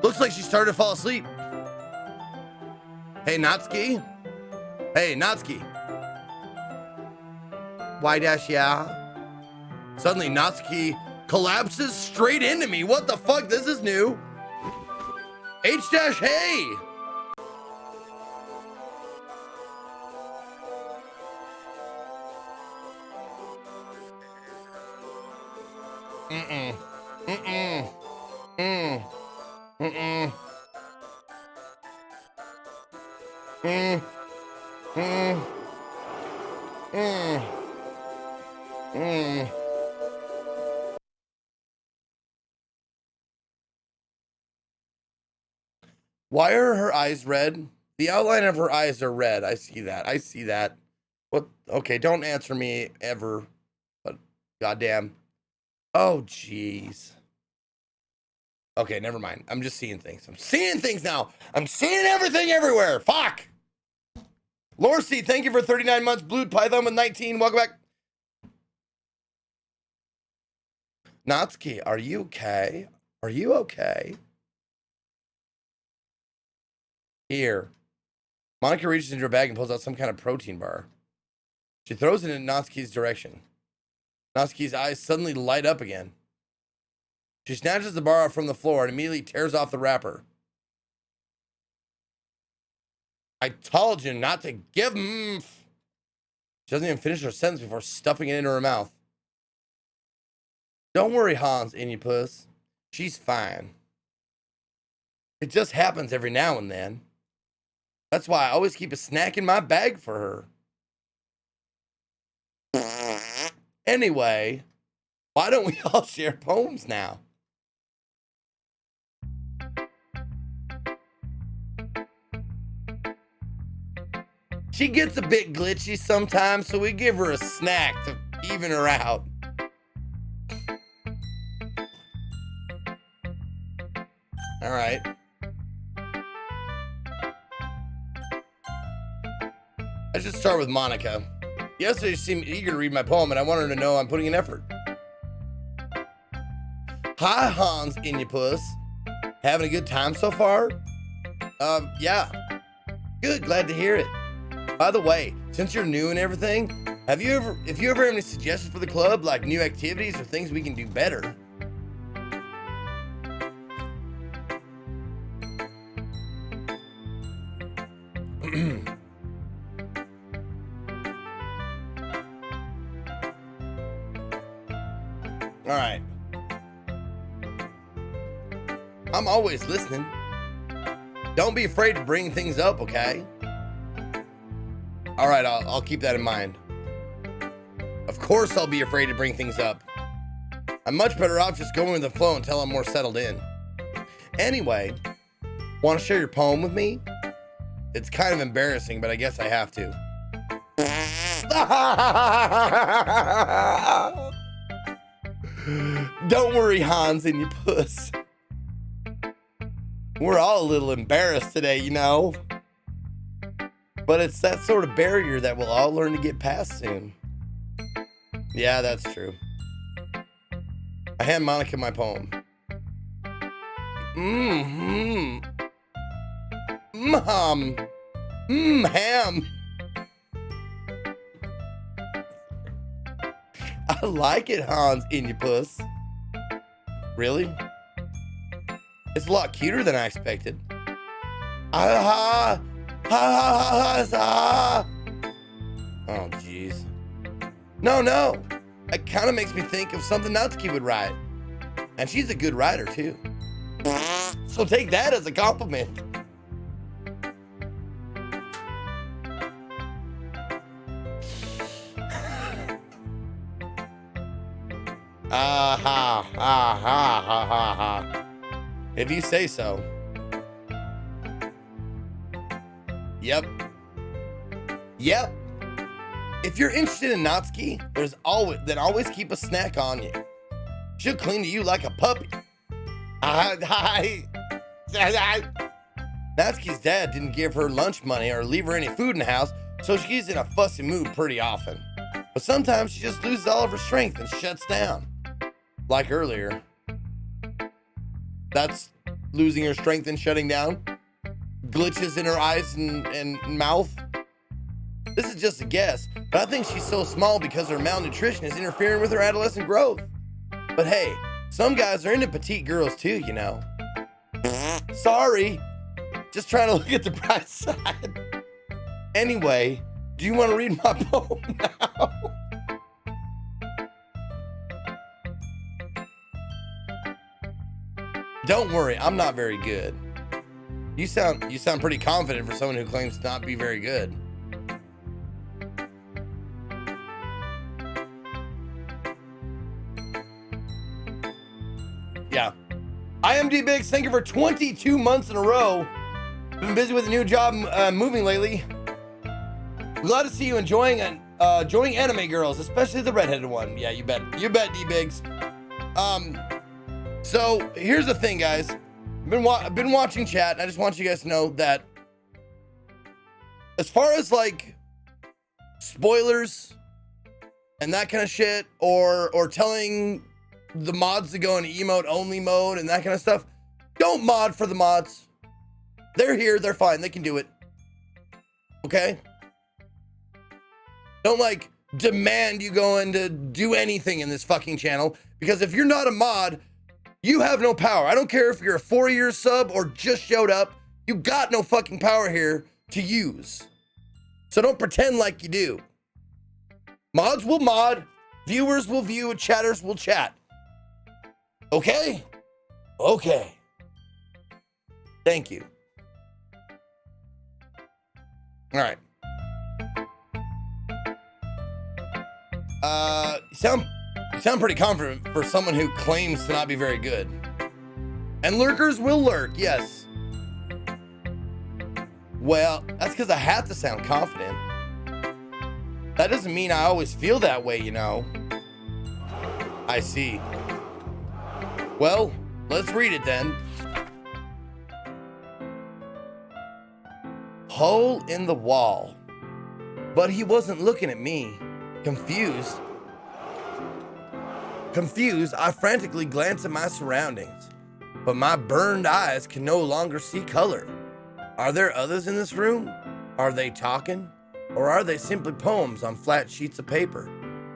Looks like she started to fall asleep. Hey, Natsuki. Hey, Natsuki. Y dash, yeah. Suddenly, Natsuki collapses straight into me. What the fuck? This is new. H dash, hey. Mm-mm. Mm-mm. Mm. Mm-mm. Mm. Mm. Mm. Mm. Why are her eyes red? The outline of her eyes are red. I see that. I see that. What? Okay, don't answer me ever. But goddamn. Oh, jeez. Okay, never mind. I'm just seeing things. I'm seeing things now. I'm seeing everything everywhere. Fuck. Lorcy, thank you for 39 months. Blue Python with 19. Welcome back. Natsuki, are you okay? Are you okay? Here. Monica reaches into her bag and pulls out some kind of protein bar. She throws it in Natsuki's direction. Natsuki's eyes suddenly light up again. She snatches the bar from the floor and immediately tears off the wrapper. I told you not to give them. She doesn't even finish her sentence before stuffing it into her mouth. Don't worry, Hans, Inupus. She's fine. It just happens every now and then. That's why I always keep a snack in my bag for her. Anyway, why don't we all share poems now? She gets a bit glitchy sometimes, so we give her a snack to even her out. All right. I should start with Monica. Yesterday she seemed eager to read my poem, and I wanted her to know I'm putting in effort. Hi, Hans Inupus. Having a good time so far? Yeah. Good, glad to hear it. By the way, since you're new and everything, if you ever have any suggestions for the club, like new activities or things we can do better? All right. I'm always listening. Don't be afraid to bring things up, okay? All right, I'll keep that in mind. Of course I'll be afraid to bring things up. I'm much better off just going with the flow until I'm more settled in. Anyway, want to share your poem with me? It's kind of embarrassing, but I guess I have to. Don't worry, Hans and your puss. We're all a little embarrassed today, you know. But it's that sort of barrier that we'll all learn to get past soon. Yeah, that's true. I hand Monica my poem. Mom. Ham. I like it, Hans Inupus. Really? It's a lot cuter than I expected. Oh, jeez. No. It kind of makes me think of something Natsuki would write. And she's a good writer, too. So take that as a compliment. If you say so. Yep. If you're interested in Natsuki, always keep a snack on you. She'll cling to you like a puppy. Natsuki's dad didn't give her lunch money or leave her any food in the house, so she's in a fussy mood pretty often. But sometimes she just loses all of her strength and shuts down. Like earlier. That's losing her strength and shutting down. Glitches in her eyes and mouth. This is just a guess, but I think she's so small because her malnutrition is interfering with her adolescent growth. But hey, some guys are into petite girls too, you know. Sorry, just trying to look at the bright side. Anyway, do you want to read my poem now? Don't worry, I'm not very good. You sound pretty confident for someone who claims to not be very good. Yeah. IMD Biggs, thank you for 22 months in a row. Been busy with a new job moving lately. Glad to see you enjoying anime girls, especially the redheaded one. Yeah, you bet. You bet, D Biggs. So here's the thing, guys. I've been watching chat, and I just want you guys to know that as far as like spoilers and that kind of shit, or telling the mods to go into emote only mode and that kind of stuff, don't mod for the mods. They're here, they're fine, they can do it. Okay? Don't like demand you go in to do anything in this fucking channel, because if you're not a mod, you have no power. I don't care if you're a 4-year sub or just showed up, you got no fucking power here to use. So don't pretend like you do. Mods will mod, viewers will view, and chatters will chat. Okay? Okay. Thank you. All right. You sound pretty confident for someone who claims to not be very good. And lurkers will lurk, yes. Well, that's because I have to sound confident. That doesn't mean I always feel that way, you know. I see. Well, let's read it then. Hole in the wall. But he wasn't looking at me. Confused, I frantically glance at my surroundings, but my burned eyes can no longer see color. Are there others in this room? Are they talking? Or are they simply poems on flat sheets of paper?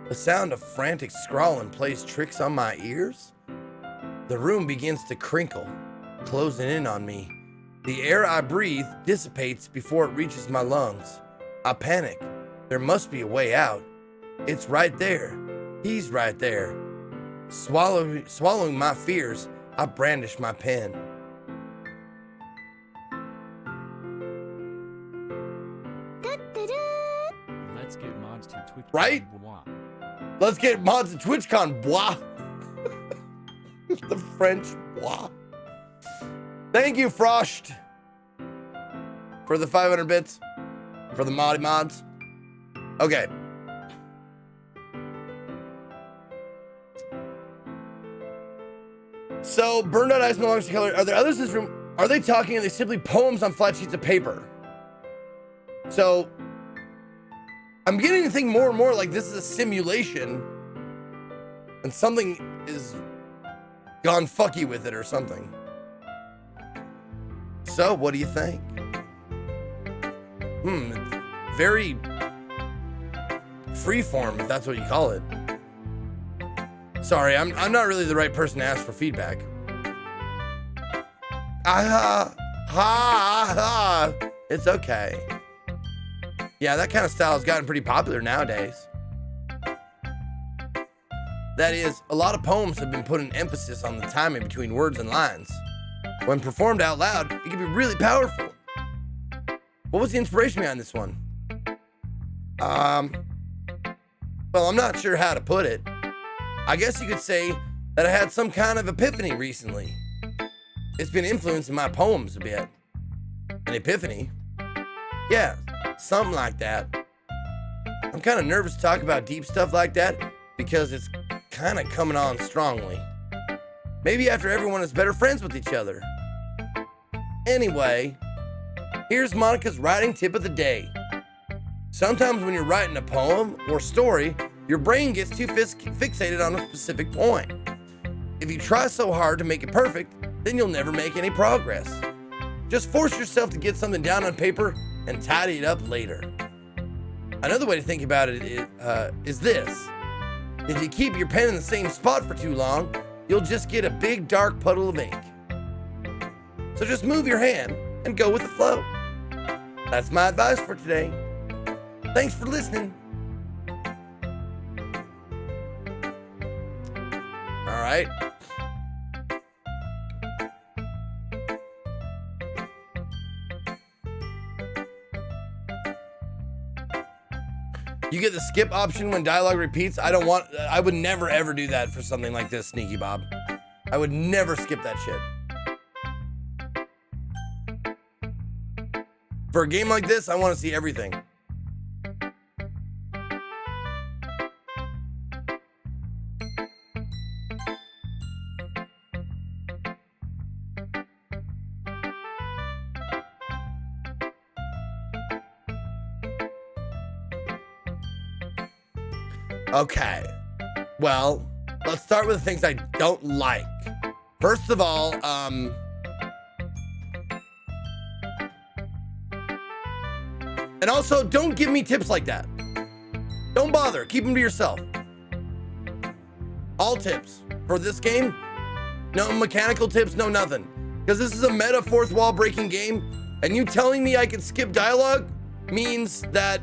The sound of frantic scrawling plays tricks on my ears. The room begins to crinkle, closing in on me. The air I breathe dissipates before it reaches my lungs. I panic. There must be a way out. It's right there. He's right there. Swallowing my fears, I brandish my pen. Let's get mods to Twitch. Right? Let's get mods to TwitchCon. Bois. The French bois. Thank you, Frost, for the 500 bits, for the mods. Okay. So, burned out eyes no longer see color. Are there others in this room? Are they talking? Are they simply poems on flat sheets of paper? So, I'm beginning to think more and more like this is a simulation, and something is gone fucky with it or something. So, what do you think? It's very freeform, if that's what you call it. Sorry, I'm not really the right person to ask for feedback. It's okay. Yeah, that kind of style has gotten pretty popular nowadays. That is, a lot of poems have been putting emphasis on the timing between words and lines. When performed out loud, it can be really powerful. What was the inspiration behind this one? Well, I'm not sure how to put it. I guess you could say that I had some kind of epiphany recently. It's been influencing my poems a bit. An epiphany? Yeah, something like that. I'm kind of nervous to talk about deep stuff like that because it's kind of coming on strongly. Maybe after everyone is better friends with each other. Anyway, here's Monica's writing tip of the day. Sometimes when you're writing a poem or story, your brain gets too fixated on a specific point. If you try so hard to make it perfect, then you'll never make any progress. Just force yourself to get something down on paper and tidy it up later. Another way to think about it is this. If you keep your pen in the same spot for too long, you'll just get a big dark puddle of ink. So just move your hand and go with the flow. That's my advice for today. Thanks for listening. All right. You get the skip option when dialogue repeats. I would never ever do that for something like this, Sneaky Bob. I would never skip that shit. For a game like this, I want to see everything. Okay, well, let's start with the things I don't like. First of all, and also don't give me tips like that. Don't bother, keep them to yourself. All tips for this game, no mechanical tips, no nothing. Because this is a meta fourth wall breaking game, and you telling me I can skip dialogue means that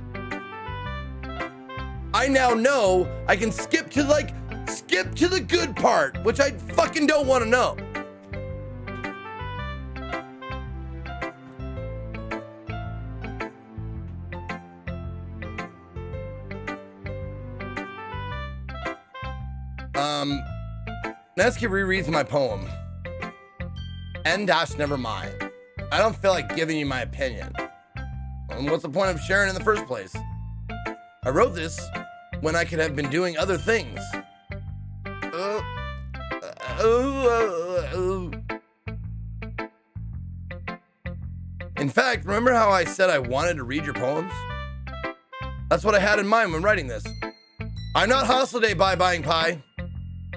I now know I can skip to the good part, which I fucking don't want to know. Natsuki rereads my poem. Never mind. I don't feel like giving you my opinion. And what's the point of sharing in the first place? I wrote this when I could have been doing other things. In fact, remember how I said I wanted to read your poems? That's what I had in mind when writing this. I'm not hostile today by buying pie.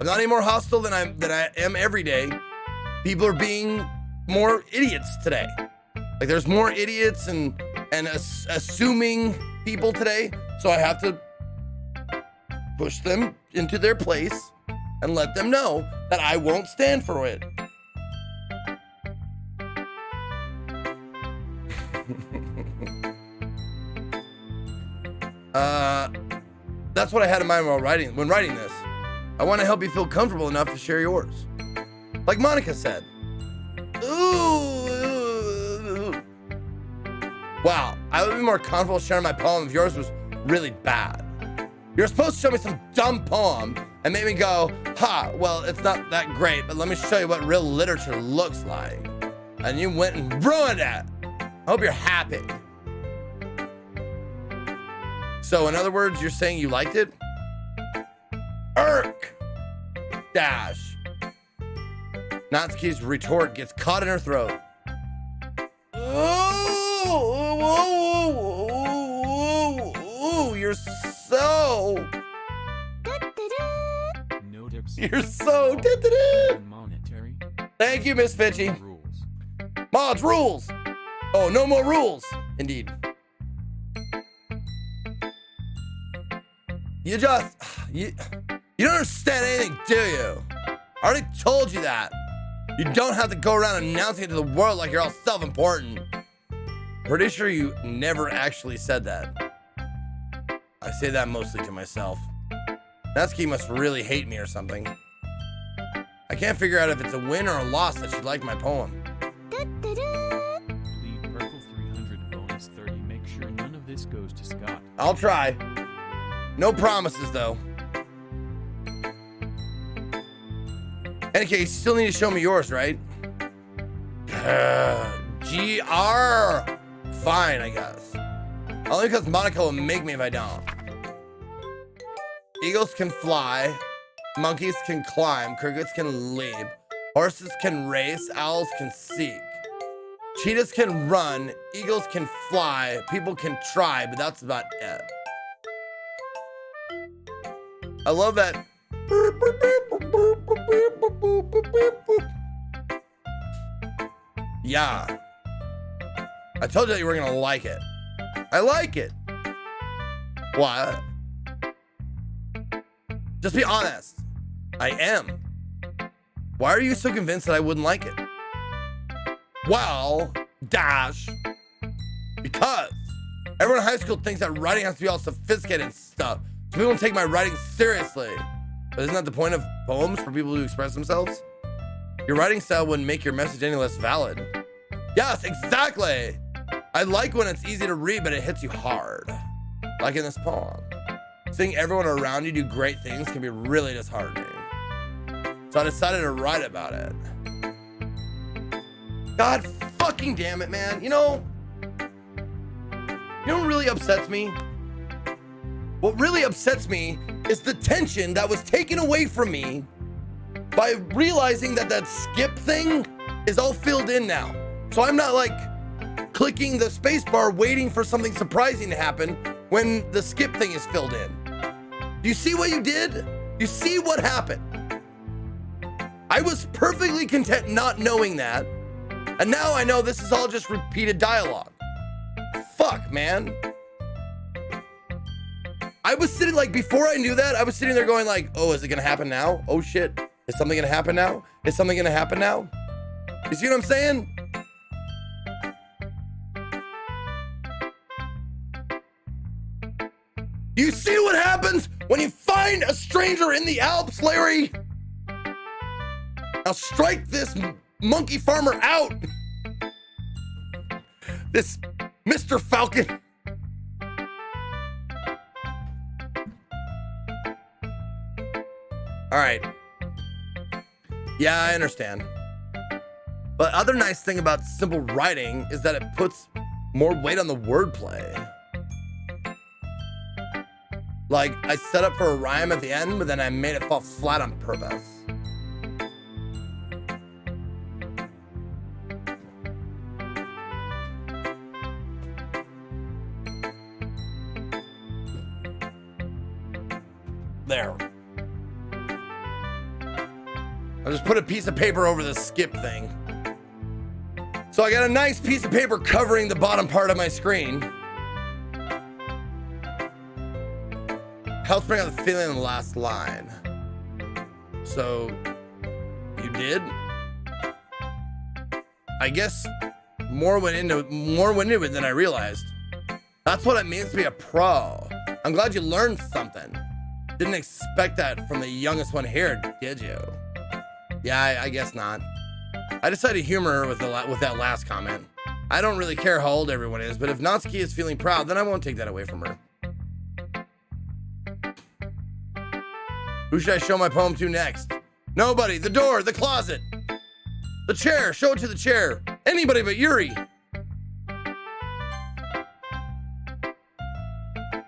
I'm not any more hostile than I am every day. People are being more idiots today. Like there's more idiots and assuming people today. So I have to push them into their place and let them know that I won't stand for it. That's what I had in mind when writing this. I want to help you feel comfortable enough to share yours. Like Monica said. Ooh. Wow, I would be more comfortable sharing my poem if yours was really bad. You're supposed to show me some dumb poem and make me go, well, it's not that great, but let me show you what real literature looks like. And you went and ruined it. I hope you're happy. So in other words, you're saying you liked it? Irk! Dash. Natsuki's retort gets caught in her throat. Ooh, you're so... No tips. You're so... Monetary. Thank you, Miss Fitchy. Rules. Mods, rules! Oh, no more rules. Indeed. You don't understand anything, do you? I already told you that. You don't have to go around announcing it to the world like you're all self-important. Pretty sure you never actually said that. I say that mostly to myself. Natsuki must really hate me or something. I can't figure out if it's a win or a loss that she liked my poem. Bleed purple 300 bonus 30. Make sure none of this goes to Scott. I'll try. No promises, though. Any case, you still need to show me yours, right? GR. Fine, I guess. Only because Monica will make me if I don't. Eagles can fly. Monkeys can climb. Crickets can leap. Horses can race. Owls can seek. Cheetahs can run. Eagles can fly. People can try, but that's about it. I love that. Yeah. I told you that you were gonna like it. I like it. What? Just be honest. I am. Why are you so convinced that I wouldn't like it? Well, dash. Because everyone in high school thinks that writing has to be all sophisticated and stuff. So people don't take my writing seriously. But isn't that the point of poems, for people to express themselves? Your writing style wouldn't make your message any less valid. Yes, exactly. I like when it's easy to read, but it hits you hard. Like in this poem. Seeing everyone around you do great things can be really disheartening. So I decided to write about it. God fucking damn it, man. You know what really upsets me? What really upsets me is the tension that was taken away from me by realizing that skip thing is all filled in now. So I'm not like clicking the space bar waiting for something surprising to happen when the skip thing is filled in. Do you see what you did? You see what happened? I was perfectly content not knowing that. And now I know this is all just repeated dialogue. Fuck, man. I was sitting like, before I knew that, I was sitting there going like, oh, is it gonna happen now? Oh shit, is something gonna happen now? Is something gonna happen now? You see what I'm saying? You see what happens when you find a stranger in the Alps, Larry? Now strike this monkey farmer out. This Mr. Falcon. All right. Yeah, I understand. But other nice thing about simple writing is that it puts more weight on the wordplay. Like, I set up for a rhyme at the end, but then I made it fall flat on purpose. There. I just put a piece of paper over the skip thing. So I got a nice piece of paper covering the bottom part of my screen. Helps bring out the feeling in the last line. So, you did? I guess more went into it than I realized. That's what it means to be a pro. I'm glad you learned something. Didn't expect that from the youngest one here, did you? Yeah, I guess not. I decided to humor her with that last comment. I don't really care how old everyone is, but if Natsuki is feeling proud, then I won't take that away from her. Who should I show my poem to next? Nobody. The door, the closet, the chair. Show it to the chair. Anybody but Yuri.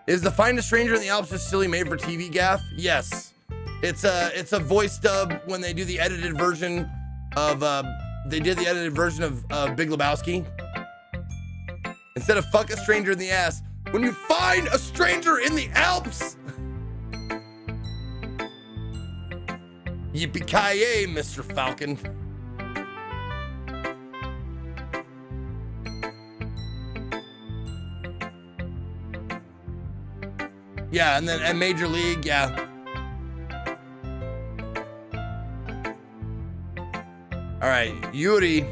Is the Find a Stranger in the Alps just silly made for TV gaff? Yes. It's a voice dub when they do the edited version of Big Lebowski. Instead of fuck a stranger in the ass, when you find a stranger in the Alps. Yippee-ki-yay, Mr. Falcon. Yeah, and then at Major League, yeah. All right, Yuri.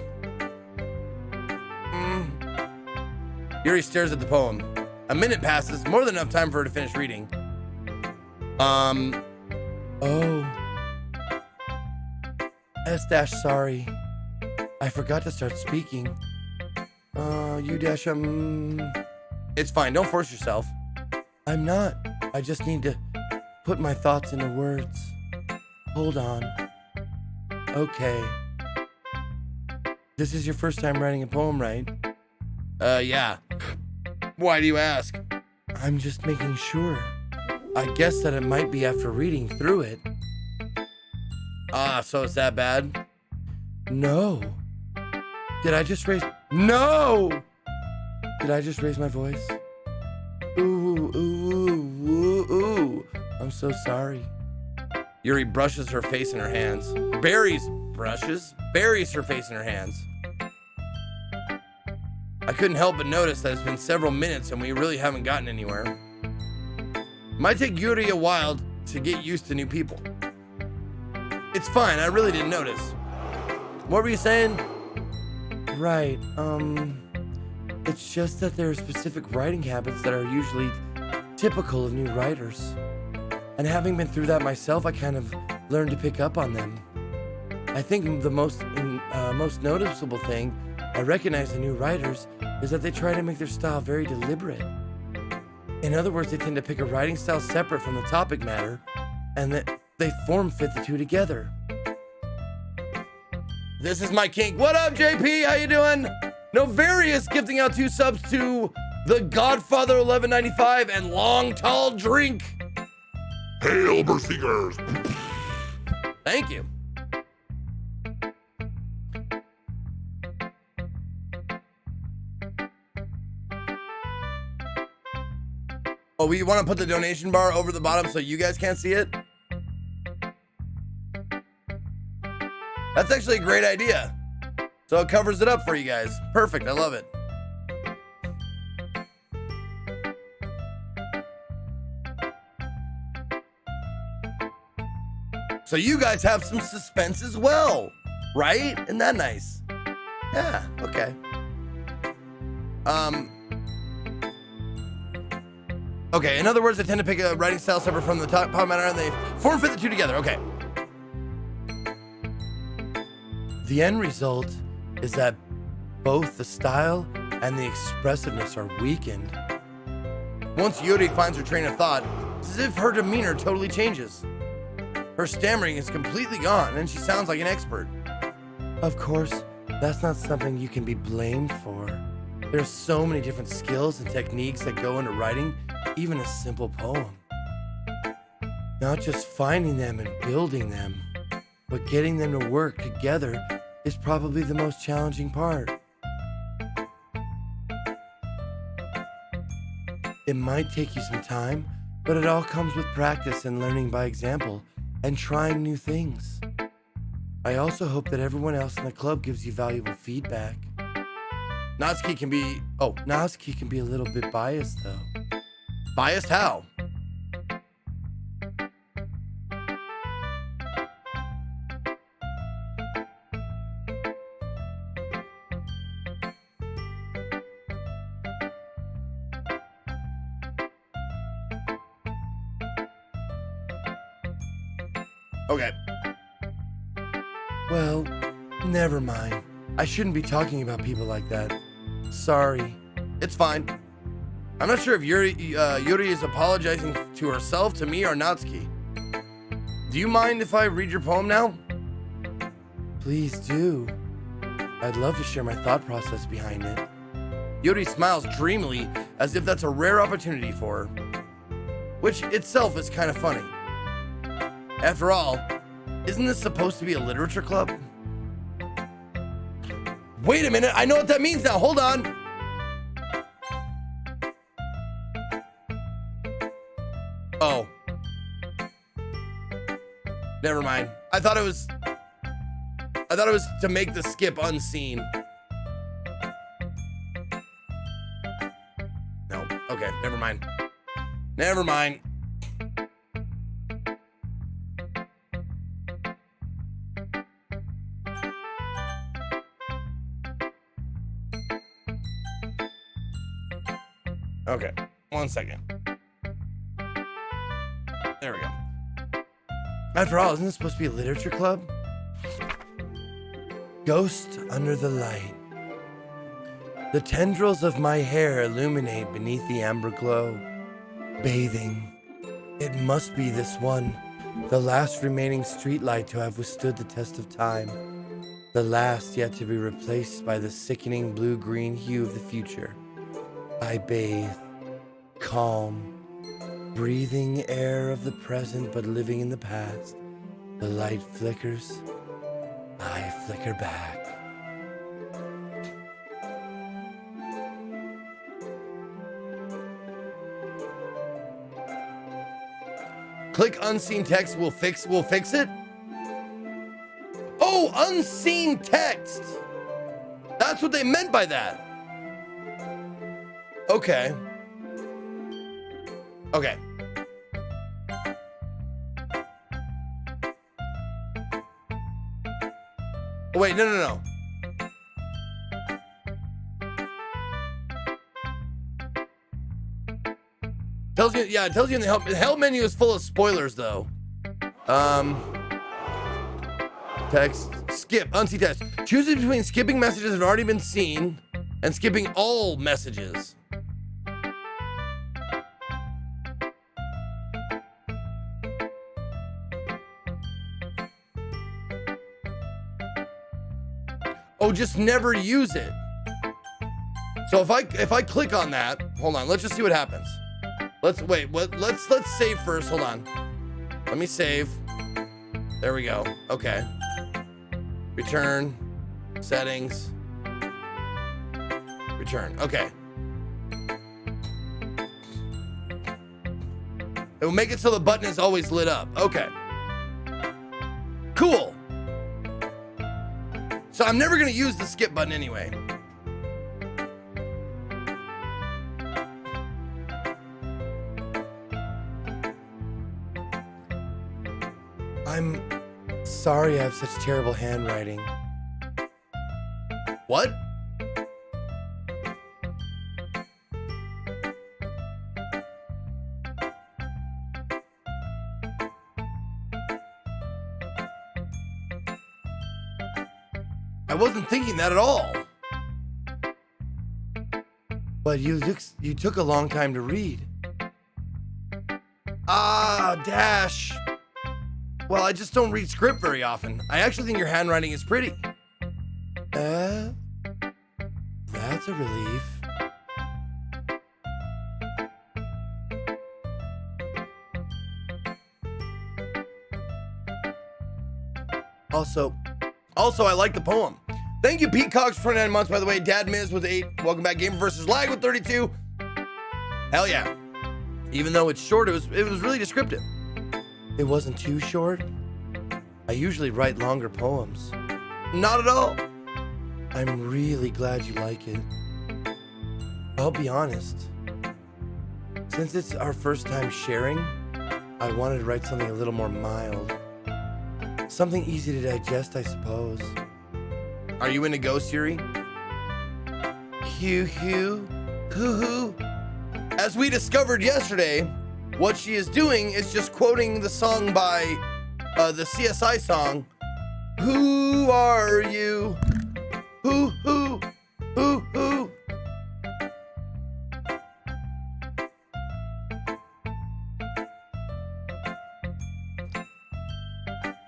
Yuri stares at the poem. A minute passes, more than enough time for her to finish reading. Oh. S-sorry. I forgot to start speaking. It's fine, don't force yourself. I'm not. I just need to put my thoughts into words. Hold on. Okay. This is your first time writing a poem, right? Yeah. Why do you ask? I'm just making sure. I guess that it might be after reading through it. Ah, so it's that bad? No. Did I just raise... No! Did I just raise my voice? Ooh, ooh, ooh, ooh. I'm so sorry. Yuri brushes her face in her hands. Buries her face in her hands. I couldn't help but notice that it's been several minutes and we really haven't gotten anywhere. Might take Yuri a while to get used to new people. It's fine, I really didn't notice. What were you saying? Right, it's just that there are specific writing habits that are usually typical of new writers. And having been through that myself, I kind of learned to pick up on them. I think the most noticeable thing I recognize in new writers is that they try to make their style very deliberate. In other words, they tend to pick a writing style separate from the topic matter, and that they form-fit the two together. This is my kink. What up, JP? How you doing? Novarius gifting out 2 subs to The Godfather 1195 and Long Tall Drink. Hail, Berserkers! Thank you. Oh, we want to put the donation bar over the bottom so you guys can't see it? That's actually a great idea. So it covers it up for you guys. Perfect, I love it. So you guys have some suspense as well, right? Isn't that nice? Yeah, okay. Okay, in other words, I tend to pick a writing style separate from the top matter and they form-fit the two together, okay. The end result is that both the style and the expressiveness are weakened. Once Yuri finds her train of thought, it's as if her demeanor totally changes. Her stammering is completely gone and she sounds like an expert. Of course, that's not something you can be blamed for. There's so many different skills and techniques that go into writing even a simple poem. Not just finding them and building them, but getting them to work together is probably the most challenging part. It might take you some time, but it all comes with practice and learning by example and trying new things. I also hope that everyone else in the club gives you valuable feedback. Natsuki can be a little bit biased though. Biased how? Okay. Well, never mind. I shouldn't be talking about people like that. Sorry. It's fine. I'm not sure if Yuri is apologizing to herself, to me, or Natsuki. Do you mind if I read your poem now? Please do. I'd love to share my thought process behind it. Yuri smiles dreamily as if that's a rare opportunity for her, which itself is kind of funny. After all, isn't this supposed to be a literature club? Wait a minute, I know what that means now, hold on. Oh. Never mind. I thought it was to make the skip unseen. No, okay, never mind. Never mind. Okay, 1 second. There we go. After all, isn't this supposed to be a literature club? Ghost under the light. The tendrils of my hair illuminate beneath the amber glow. Bathing. It must be this one, the last remaining streetlight to have withstood the test of time. The last yet to be replaced by the sickening blue-green hue of the future. I bathe, calm, breathing air of the present but living in the past. The light flickers, I flicker back. Click unseen text will fix it? Oh, unseen text! That's what they meant by that. Okay. Okay. Oh, wait, no. Tells you, yeah, it tells you in the help. The help menu is full of spoilers, though. Text, skip, unsee text. Choosing between skipping messages that have already been seen and skipping all messages. Oh, just never use it. So if I click on that, hold on, let's just see what happens. Let's save first. Hold on. Let me save. There we go. Okay. Return. Settings. Return. Okay. It will make it so the button is always lit up. Okay. Cool. So I'm never going to use the skip button anyway. I'm sorry I have such terrible handwriting. What? I wasn't thinking that at all. But you took a long time to read. Ah, Dash. Well, I just don't read script very often. I actually think your handwriting is pretty. That's a relief. Also, I like the poem. Thank you, Pete Cox, for 29 months, by the way. Dad Miz with 8. Welcome back. Gamer versus Lag with 32. Hell yeah. Even though it's short, it was really descriptive. It wasn't too short. I usually write longer poems. Not at all. I'm really glad you like it. I'll be honest. Since it's our first time sharing, I wanted to write something a little more mild. Something easy to digest, I suppose. Are you into Ghost Yuri? Hoo-hoo. As we discovered yesterday, what she is doing is just quoting the song by the CSI song, Who Are You? Hoo.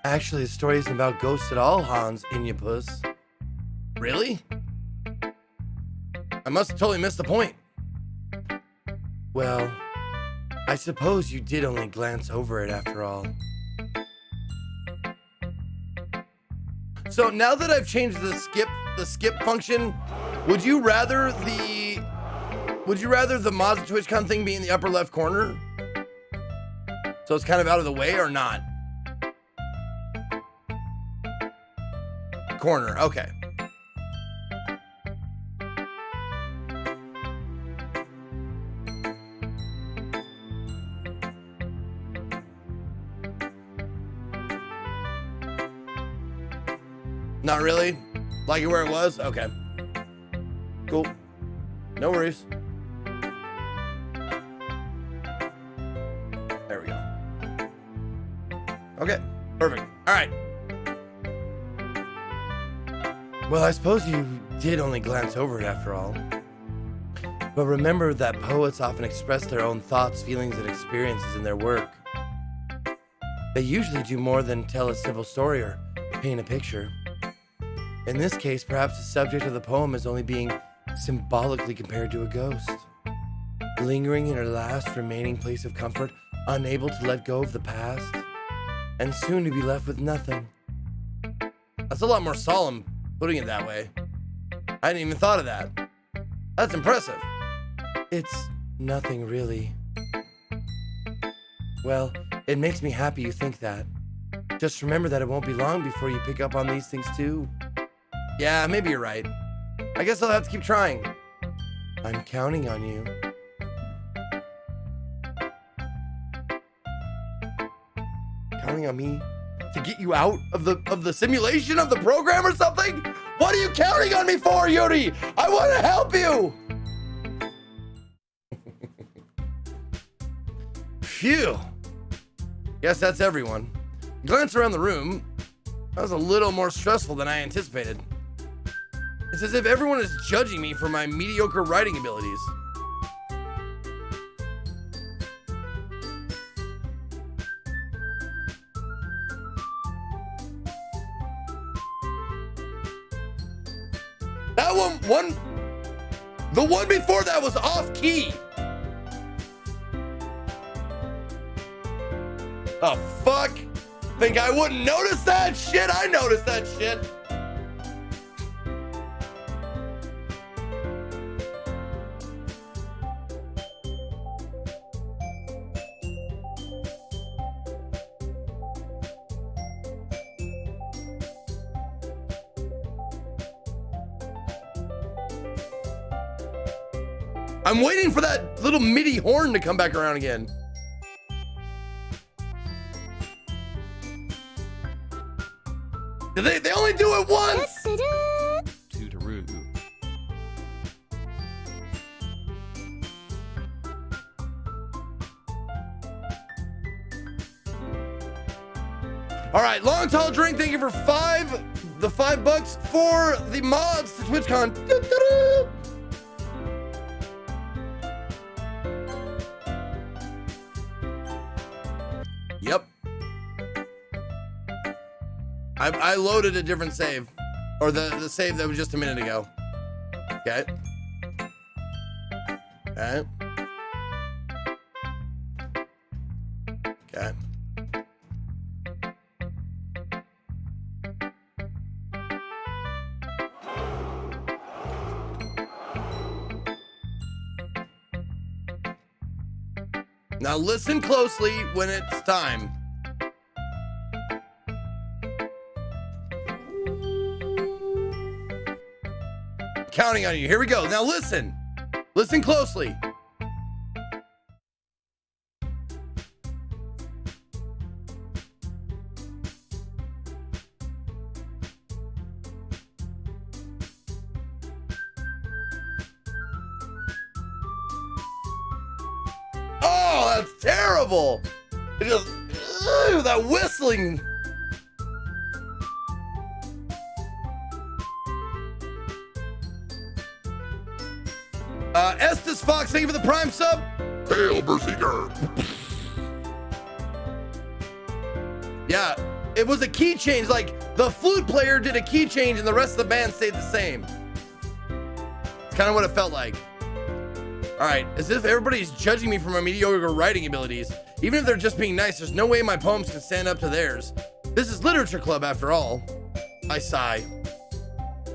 Actually, the story isn't about ghosts at all, Hans Inyapus. Really? I must have totally missed the point. Well, I suppose you did only glance over it after all. So now that I've changed the skip function, would you rather the Mazda TwitchCon thing be in the upper left corner? So it's kind of out of the way or not? Corner, okay. Not really? Like it where it was? Okay. Cool. No worries. There we go. Okay, perfect. All right. Well, I suppose you did only glance over it after all. But remember that poets often express their own thoughts, feelings, and experiences in their work. They usually do more than tell a simple story or paint a picture. In this case, perhaps the subject of the poem is only being symbolically compared to a ghost, lingering in her last remaining place of comfort, unable to let go of the past, and soon to be left with nothing. That's a lot more solemn, putting it that way. I hadn't even thought of that. That's impressive. It's nothing really. Well, it makes me happy you think that. Just remember that it won't be long before you pick up on these things too. Yeah, maybe you're right. I guess I'll have to keep trying. I'm counting on you. Counting on me to get you out of the simulation of the program or something? What are you counting on me for, Yuri? I want to help you. Phew. Guess that's everyone. Glance around the room. That was a little more stressful than I anticipated. It's as if everyone is judging me for my mediocre writing abilities. That the one before that was off key. Oh, fuck. Think I wouldn't notice that shit? I noticed that shit. I'm waiting for that little MIDI horn to come back around again. They only do it once. Tutoroo. All right, long tall drink. Thank you for $5 for the mods to TwitchCon. Doo-doo-doo. Yep. I loaded a different save, or the save that was just a minute ago. Okay. Okay. Okay. Now listen closely when it's time. Counting on you. Here we go. Now listen. Listen closely. Oh, that's terrible. It just, that whistling. Estes Fox, thank you for the Prime sub. Hail, Berserker! Yeah, it was a key change. Like, the flute player did a key change and the rest of the band stayed the same. It's kind of what it felt like. All right, as if everybody's judging me for my mediocre writing abilities. Even if they're just being nice, there's no way my poems can stand up to theirs. This is literature club after all. I sigh.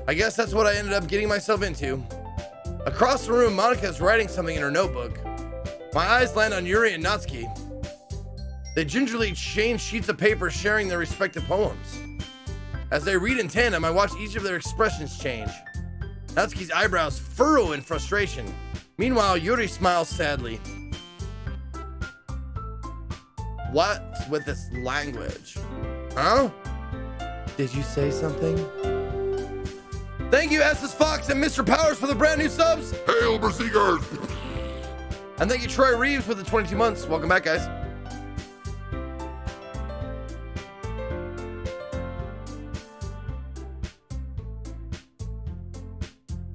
I guess that's what I ended up getting myself into. Across the room, Monica is writing something in her notebook. My eyes land on Yuri and Natsuki. They gingerly exchange sheets of paper, sharing their respective poems. As they read in tandem, I watch each of their expressions change. Natsuki's eyebrows furrow in frustration. Meanwhile, Yuri smiles sadly. What's with this language? Huh? Did you say something? Thank you, Estes Fox and Mr. Powers for the brand new subs. Hail, Berserkers! And thank you, Troy Reeves, for the 22 months. Welcome back, guys.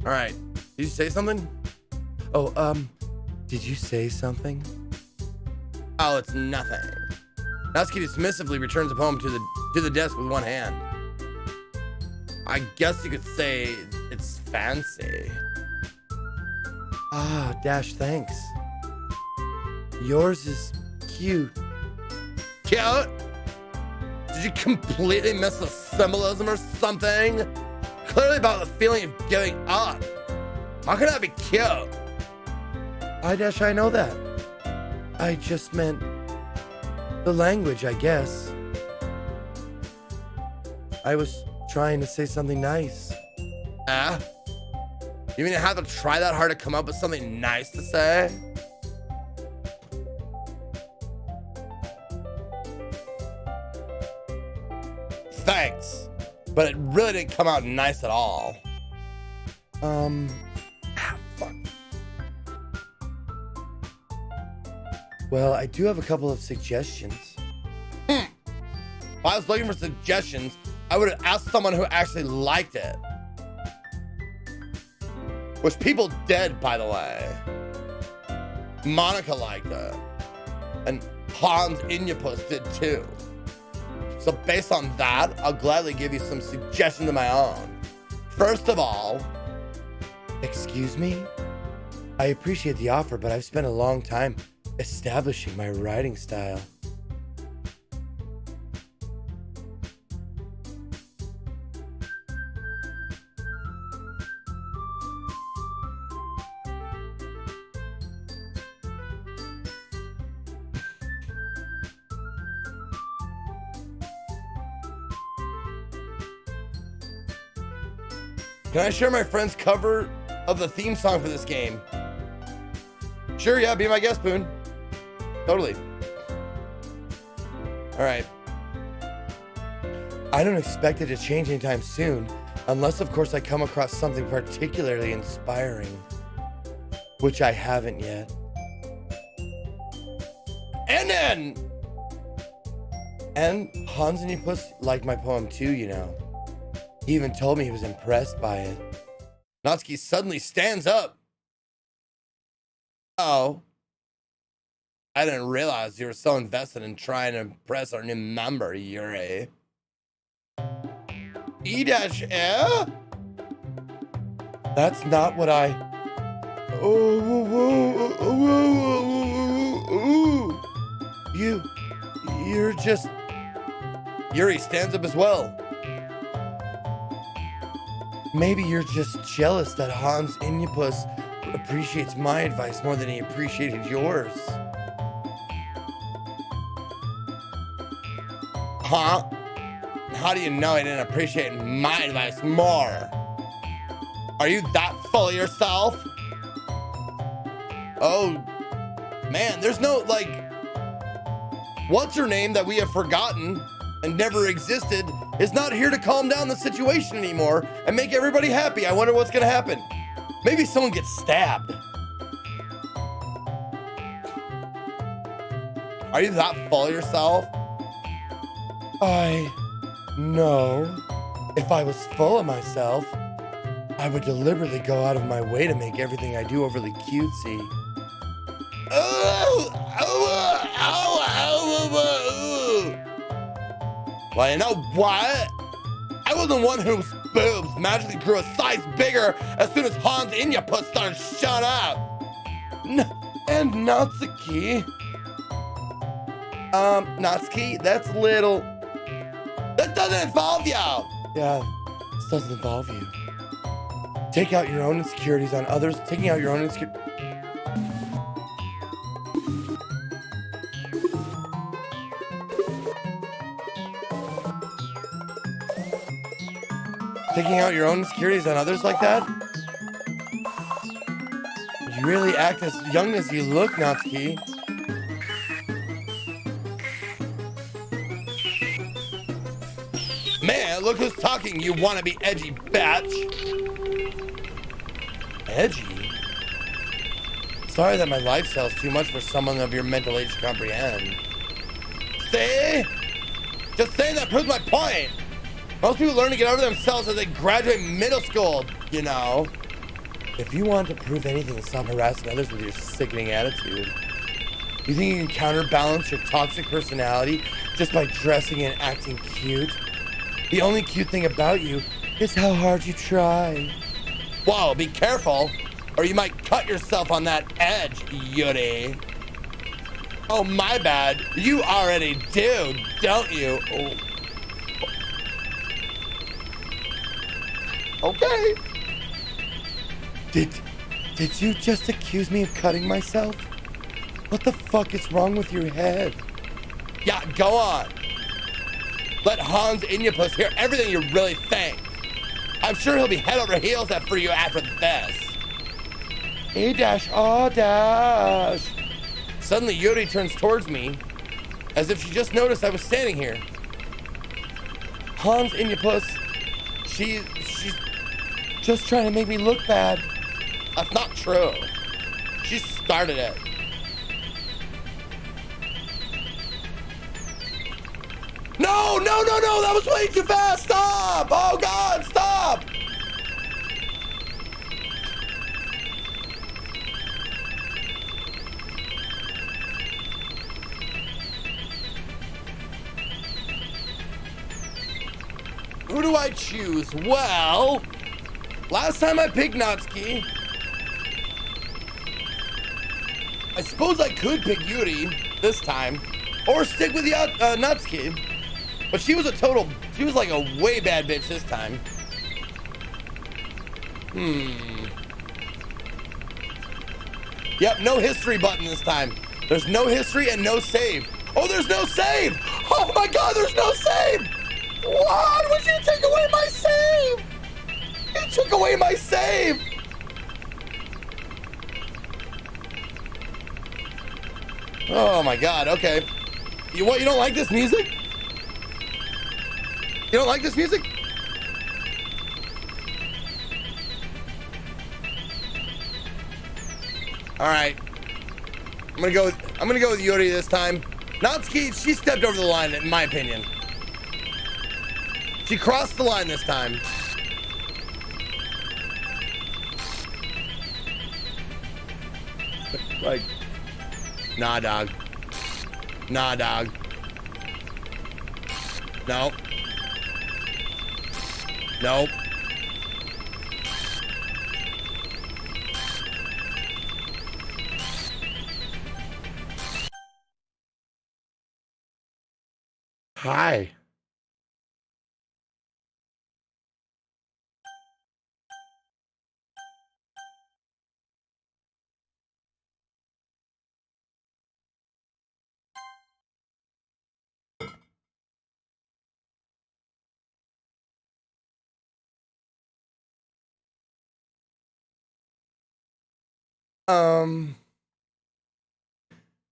All right. Did you say something? Oh, did you say something? Oh, it's nothing. Natsuki dismissively returns the poem to the desk with one hand. I guess you could say it's fancy. Ah, Dash, thanks. Yours is cute. Cute? Did you completely miss the symbolism or something? Clearly about the feeling of giving up. How can that be cute? I Dash, I know that. I just meant the language, I guess. I was trying to say something nice. You mean I have to try that hard to come up with something nice to say? Thanks, but it really didn't come out nice at all. Fuck. Well, I do have a couple of suggestions. If I was looking for suggestions, I would have asked someone who actually liked it. Which people did, by the way. Monica liked it. And Hans Inyapus did too. So based on that, I'll gladly give you some suggestions of my own. First of all, excuse me? I appreciate the offer, but I've spent a long time establishing my writing style. Can I share my friend's cover of the theme song for this game? Sure, yeah, be my guest, Boone. Totally. All right. I don't expect it to change anytime soon, unless, of course, I come across something particularly inspiring, which I haven't yet. And Hans and Puss liked my poem too, you know. He even told me he was impressed by it. Natsuki suddenly stands up. Oh. I didn't realize you were so invested in trying to impress our new member, Yuri. E-Air? That's not what I... You're just... Yuri stands up as well. Maybe you're just jealous that Hans Inyapus appreciates my advice more than he appreciated yours. Huh? How do you know I didn't appreciate my advice more? Are you that full of yourself? Oh, man, there's no, like, what's her name that we have forgotten and never existed is not here to calm down the situation anymore and make everybody happy. I wonder what's gonna happen. Maybe someone gets stabbed. Are you that full of yourself? No. If I was full of myself, I would deliberately go out of my way to make everything I do overly cutesy. Well, you know what? I was the one whose boobs magically grew a size bigger as soon as Hans Inyapus started showing up. And Natsuki. Natsuki, that's little. That doesn't involve you. Yeah, this doesn't involve you. Take out your own insecurities on others. Taking out your own insecurities. Taking out your own insecurities on others like that? You really act as young as you look, Natsuki. Man, look who's talking, you wanna be edgy batch. Edgy? Sorry that my lifestyle is too much for someone of your mental age to comprehend. See? Just saying that proves my point. Most people learn to get over themselves as they graduate middle school, you know. If you want to prove anything to stop harassing others with your sickening attitude, you think you can counterbalance your toxic personality just by dressing and acting cute? The only cute thing about you is how hard you try. Whoa, be careful, or you might cut yourself on that edge, Yuri. Oh, my bad. You already do, don't you? Oh. Okay. Did you just accuse me of cutting myself? What the fuck is wrong with your head? Yeah, go on. Let Hans Inyapus hear everything you really think. I'm sure he'll be head over heels for you after this. A dash, R dash. Suddenly, Yuri turns towards me, as if she just noticed I was standing here. Hans in your puss. She's just trying to make me look bad. That's not true. She started it. No, no, no, no, that was way too fast. Stop. Oh God, stop. Who do I choose? Well, last time I picked Natsuki. I suppose I could pick Yuri this time, or stick with Natsuki. But she was like a way bad bitch this time. Yep, no history button this time. There's no history and no save. Oh, there's no save! Oh my God, there's no save! Why would you take away my save? You took away my save! Oh my God, okay. You don't like this music? You don't like this music? All right. I'm gonna go with Yuri this time. Natsuki, she stepped over the line in my opinion. She crossed the line this time. Like, nah, dog. Nah, dog. No. Nope. Hi.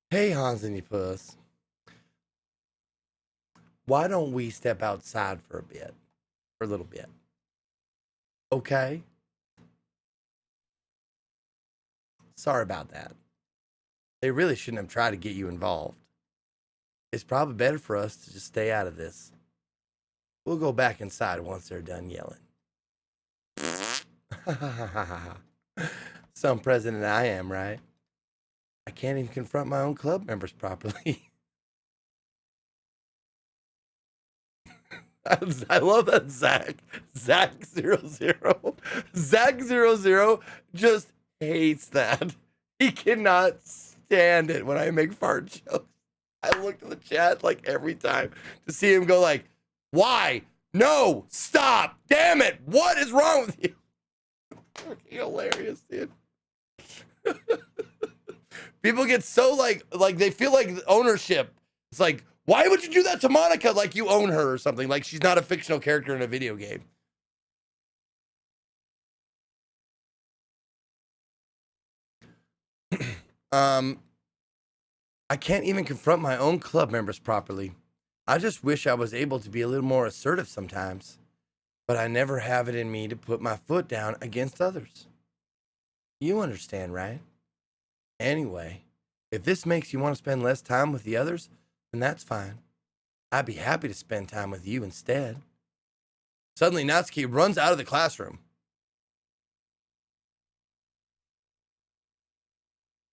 Hey, Hans and your puss. Why don't we step outside for a little bit? Okay? Sorry about that. They really shouldn't have tried to get you involved. It's probably better for us to just stay out of this. We'll go back inside once they're done yelling. Some president I am, right? I can't even confront my own club members properly. I love that Zach00 just hates that. He cannot stand it when I make fart jokes. I look at the chat like every time to see him go like, why? No, stop, damn it. What is wrong with you? Hilarious, dude. People get so like they feel like ownership. It's like, why would you do that to Monica? Like you own her or something. Like she's not a fictional character in a video game. I can't even confront my own club members properly. I just wish I was able to be a little more assertive sometimes, but I never have it in me to put my foot down against others. You understand, right? Anyway, if this makes you want to spend less time with the others, then that's fine. I'd be happy to spend time with you instead. Suddenly, Natsuki runs out of the classroom.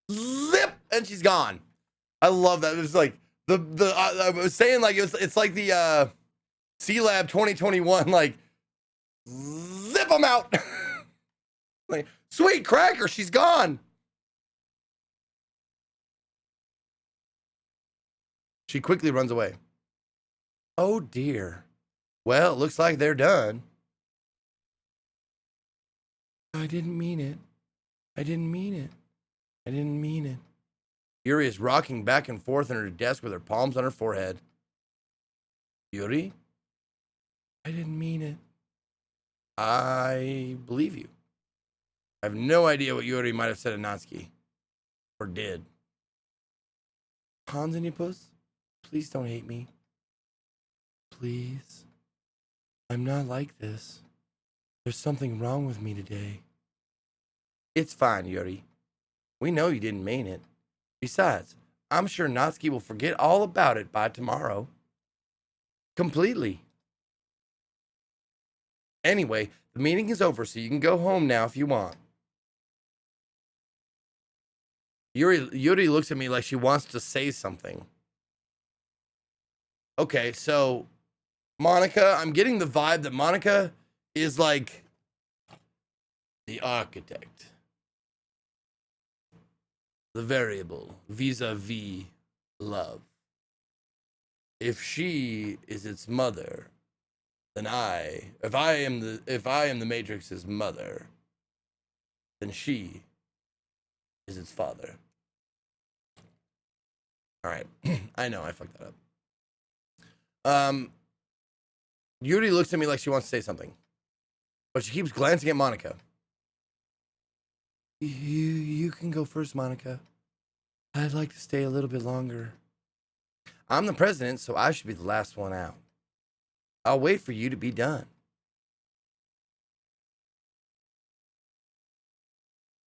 Zip! And she's gone. I love that. It's like I was saying like it's like the C Lab 2021 like zip them out. Like sweet cracker, she's gone. She quickly runs away. Oh dear. Well, it looks like they're done. I didn't mean it. I didn't mean it. I didn't mean it. Yuri is rocking back and forth on her desk with her palms on her forehead. Yuri? I didn't mean it. I believe you. I have no idea what Yuri might have said to Natsuki. Or did. Hans and Puss, please don't hate me. Please. I'm not like this. There's something wrong with me today. It's fine, Yuri. We know you didn't mean it. Besides, I'm sure Natsuki will forget all about it by tomorrow. Completely. Anyway, the meeting is over, so you can go home now if you want. Yuri looks at me like she wants to say something. Okay, so Monica, I'm getting the vibe that Monica is like the architect. The variable vis-a-vis love. If she is its mother, then if I am the Matrix's mother, then she is its father. All right. I know I fucked that up. Yuri looks at me like she wants to say something, but she keeps glancing at Monica. You can go first, Monica. I'd like to stay a little bit longer. I'm the president, so I should be the last one out. I'll wait for you to be done.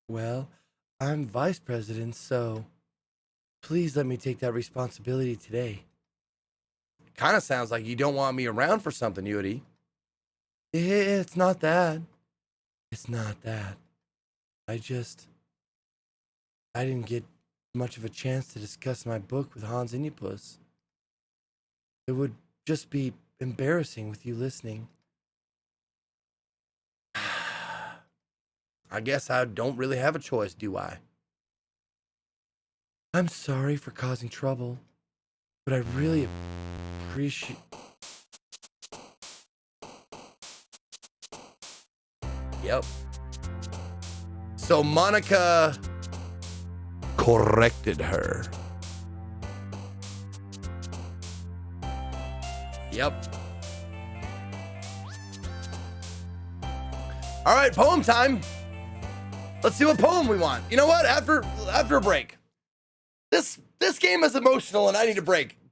Well, I'm vice president, so please let me take that responsibility today. It kind of sounds like you don't want me around for something, Yuri. It's not that. It's not that. I didn't get much of a chance to discuss my book with Hans Puss. It would just be embarrassing with you listening. I guess I don't really have a choice, do I? I'm sorry for causing trouble, but I really appreciate... Yep. So Monica corrected her. Yep. All right, poem time. Let's see what poem we want. You know what? After a break. This game is emotional and I need a break.